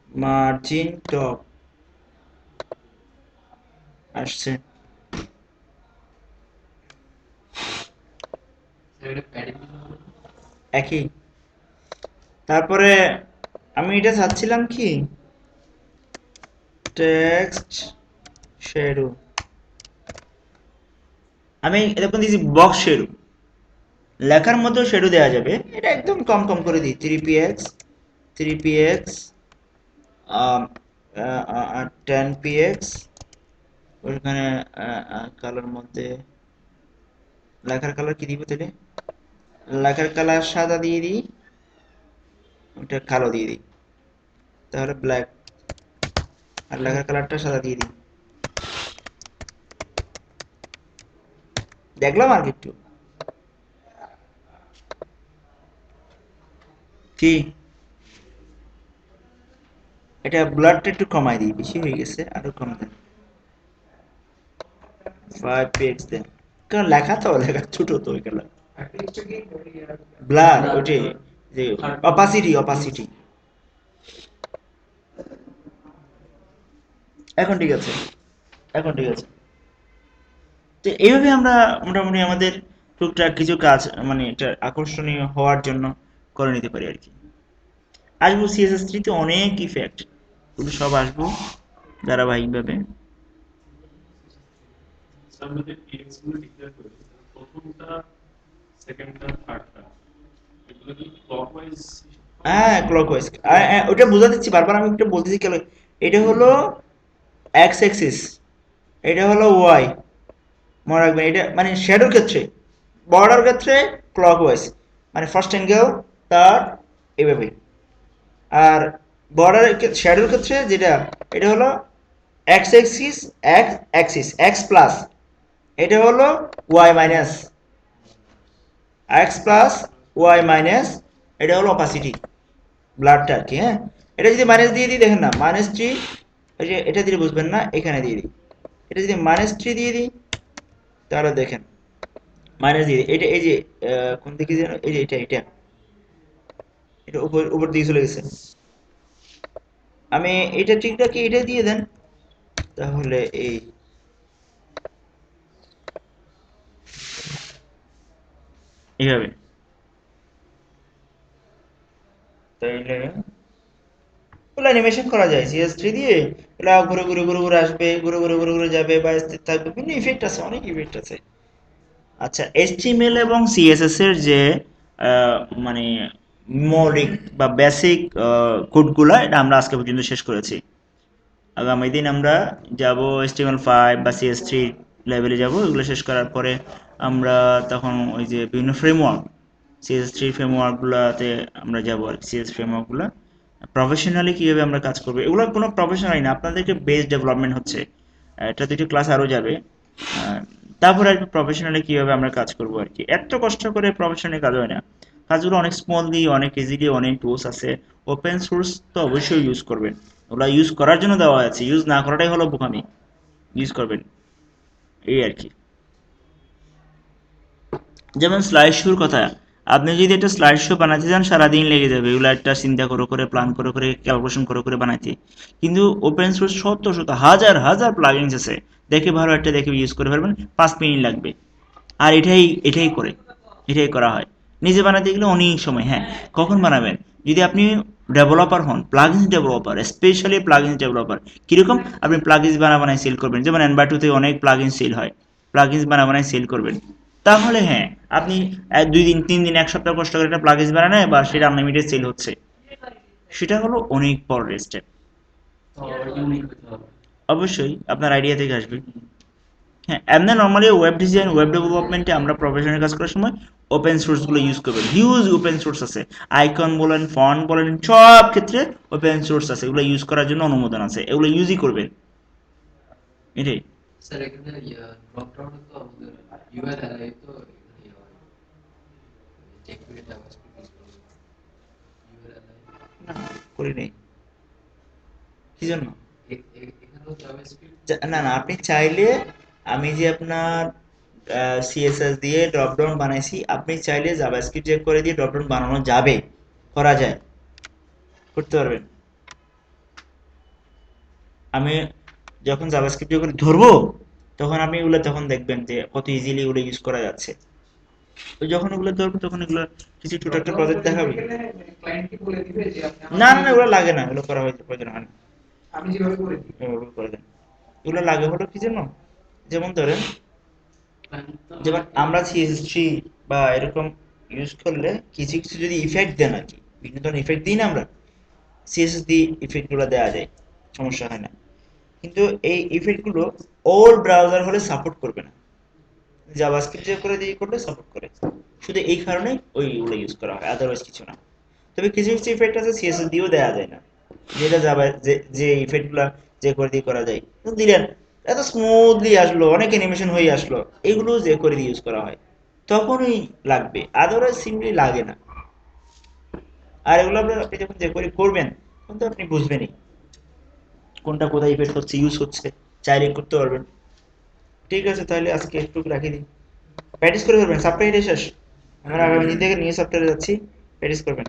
মার্জিন টপ আসছে, এটা প্যাডিং একই। তারপরে আমি এটা চাচ্ছিলাম কি, টেক্সট শ্যাডো, আমি এরকম দিয়েছি বক্স শ্যাডো, লেখার মধ্যেও শ্যাডো দেওয়া যাবে, এটা একদম কম কম করে দিই, 3px 10px, ওইখানে কালার মধ্যে লেখার কালার কি দিব তাহলে? লেখার কালার সাদা দিয়ে দিই, ওটা কালো দিয়ে দিই, তাহলে ব্ল্যাক, আর লেখার কালারটা সাদা দিয়ে দিই। দেখলাম আর একটু কি, এটা ব্লাডটা একটু কমাই দিই, বেশি হয়ে গেছে, আরো কম দেন, 5px দেন, কারণ লেখা তো লেখা ছোট তো ওই কালার, ব্লার ওইটাই, যে অপাসিটি। এখন ঠিক আছে, এখন ঠিক আছে। তো এইভাবে আমরা মোটামুটি আমাদের টুকটাক কিছু কাজ মানে এটা আকর্ষণীয় হওয়ার জন্য করে নিতে পারি আর কি। আসবো CSS3 তে অনেক ইফেক্ট, এগুলো সব আসবো ধারাবাহিকভাবে। আমরা যে পিএক্স গুলো ডিক্লেয়ার করি, প্রথমটা, সেকেন্ডটা, থার্ডটা, এগুলো কি ক্লকওয়াইজ? হ্যাঁ ক্লকওয়াইজ, ওটা বোঝা দিচ্ছি বারবার, আমি একটু বলতেছি কেন, এটা হলো এক্স অ্যাক্সিস, এটা হলো ওয়াই, মনে রাখবেন এটা মানে শ্যাডোর ক্ষেত্রে, বর্ডার ক্ষেত্রে ক্লকওয়াইজ, মানে ফার্স্ট অ্যাঙ্গেল তার এভাবে, আর বর্ডার শ্যাডোর ক্ষেত্রে যেটা, এটা হলো এক্স অ্যাক্সিস, এক্স প্লাস, এটা হলো y minus, x plus y minus, এটা হলো অপাসিটি, ব্লাডটা আর কি। হ্যাঁ, এটা যদি মাইনাস দিয়ে দিই, দেখেন না -3, ওই যে এটা দিয়ে বুঝবেন না, এখানে দিয়ে দিই, এটা যদি -3 দিয়ে দিই, তাহলে দেখেন মাইনাস দিয়ে দিই, এটা এই যে কোন দিকে যেন, এই যে এটা এটা উপর উপর দিকে চলে গেছে, আমি এটা ঠিকটা কি এটা দিয়ে দেন, তাহলে এই এইভাবে, তাইলে এগুলো অ্যানিমেশন করা যায় CS3 দিয়ে, এগুলা ঘুরে ঘুরে ঘুরে ঘুরে আসবে, ঘুরে ঘুরে ঘুরে ঘুরে যাবে বা স্থির থাকবে, বিভিন্ন ইফেক্ট আছে, অনেক ইফেক্ট আছে। আচ্ছা, HTML এবং CSS এর যে আহ, মানে মৌলিক বা বেসিক কোডগুলা, এটা আমরা আজকে পর্যন্ত শেষ করেছি। আগামী দিন আমরা যাব HTML5 বা CS3 লেভেলে যাব, এগুলো শেষ করার পরে আমরা তখন ওই যে বিভিন্ন ফ্রেমওয়ার্ক, CS3 ফ্রেমওয়ার্কগুলোতে আমরা যাব আর CS ফ্রেমওয়ার্কগুলো প্রফেশনালি কিভাবে আমরা কাজ করবো, এগুলো কোনো প্রফেশনালি না, আপনাদেরকে বেস ডেভেলপমেন্ট হচ্ছে। এটা দুটো ক্লাস আরও যাবে, তারপর আর কি প্রফেশনালি কিভাবে আমরা কাজ করব আর কি, এত কষ্ট করে প্রফেশনালি কাজ হয় না, কাজগুলো অনেক স্মললি অনেক ইজিলি, অনেক টুলস আছে। ওপেন সোর্স তো অবশ্যই ইউজ করবেন, ওগুলা ইউজ করার জন্য দেওয়া আছে, ইউজ না করাটাই হলো বোকামি। ইউজ করবেন, এই আর কি। যেমন স্লাইড শোর কথা, আপনি যদি একটা স্লাইড শো বানাতে যান সারাদিন লেগে যাবে, এগুলো একটা চিন্তা করে করে প্ল্যান করে করে ক্যালকুলেশন করে করে বানাইতে। কিন্তু ওপেন সোর্স শত শত হাজার হাজার প্লাগইনস আছে, দেখে ভালো একটা দেখে ইউজ করে ফেলবেন, 5 মিনিট লাগবে। আর এটাই করে, এটাই করা হয়। নিজে বানাতে গেলে অনেক সময়। হ্যাঁ, কখন বানাবেন? যদি আপনি ডেভেলপার হন, plugins developer, specially plugins developer. কিরকম? আপনি প্লাগইনস বানায় সেল করবেন, যেমন এনভাইটোতে অনেক প্লাগইন সেল হয়, প্লাগইনস বানায় সেল করবেন। তাহলে হ্যাঁ, আপনি 2 দিন 3 দিন 1 সপ্তাহ কষ্ট করে একটা প্লাগইনস বানায় বা সেটা আনলিমিটেড সেল হচ্ছে, সেটা হলো অনেক বড় স্টেপ। তো ইউনিক হতে হবে। অবশ্যই আপনার আইডিয়া থেকে আসবে। হ্যাঁ, এমনি নর্মালি ওয়েব ডিজাইন, ওয়েব ডেভেলপমেন্টে আমরা প্রফেশনাল কাজ করার সময় ওপেন সোর্স গুলো ইউজ করবেন। হিউজ ওপেন সোর্স আছে, আইকন বলেন, ফন্ট বলেন, সব ক্ষেত্রে ওপেন সোর্স আছে, এগুলো ইউজ করার জন্য অনুমোদন আছে, এগুলো ইউজই করবেন, এটাই। স্যার এখানে ড্রপ ডাউনে তো আমাদের ইউআর এলাই তো এখানে ইয়ে হয় টেকনিক্যাল জাভাস্ক্রিপ্ট ইউজ করব ইউআর এলাই না, করি নাই। কি জন্য? এখানেও জাভাস্ক্রিপ্ট না না, আপনি চাইলে, আমি যে আপনার সিএসএস দিয়ে ড্রপ ডাউন বানাইছি, আপনি চাইলে জাভাস্ক্রিপ্ট চেক করে দিয়ে ড্রপ ডাউন বানানো যাবে, করা যায়, করতে পারবেন। আমি যখন জাভাস্ক্রিপ্ট যখন ধরবো, তখন আপনি এগুলো তখন দেখবেন যে কত ইজিলি এগুলো ইউজ করা যাচ্ছে। তো যখন এগুলো ধরবো তখন এগুলো কিছু ছোট একটা প্রজেক্ট দেখাবে। ক্লায়েন্টকে বলে দিবে যে আপনি না না না, এগুলো লাগে না, এগুলো করা হয়তো প্রয়োজন হয় না, আমি যেভাবে করে দিই। এভাবে করে দেন। এগুলো লাগে হলো কি জন্য, যেমন ধরেন, যেমন আমরা সিএসএস3 বা এরকম ইউজ করলে কিছু কিছু যদি ইফেক্ট দেন আর কি, বিভিন্ন ধরনের ইফেক্ট দিই না আমরা, সিএসএস দিয়ে ইফেক্ট গুলো দেওয়া যায়, সমস্যা হয় না। কিন্তু এই ইফেক্ট গুলো অল ব্রাউজার হলে সাপোর্ট করবে না, জাভাস্ক্রিপ্ট দিয়ে করে দিয়ে করলে সাপোর্ট করে। শুধু এই কারণে ওইগুলো ইউজ করা হয়, আদারওয়াইজ কিছু না। তবে কিছু কিছু ইফেক্ট আছে সিএসএস দিয়েও দেওয়া যায় না, যেটা যাবে যে ইফেক্ট গুলা যে করে দিয়ে করা যায়, দিলেন এত স্মুথলি আসলো, অনেক অ্যানিমেশন হয়ে আসলো, এগুলো যে করে দিয়ে ইউজ করা হয়, তখনই লাগবে, আদারওয়াইজ সিম্পলি লাগে না। আর এগুলো আপনি যখন যে করে করবেন, তখন তো আপনি বুঝবেনই কোনটা কোথায় ইফেক্ট হচ্ছে, ইউজ হচ্ছে, চাইলে করতে পারবেন। ঠিক আছে, তাহলে আজকে একটু রাখি দিই, প্র্যাকটিস করে ফেলবেন, সফটওয়্যার শেষ। আমরা আগামী দিন থেকে নিউ সফটওয়্যারে যাচ্ছি, প্র্যাকটিস করবেন।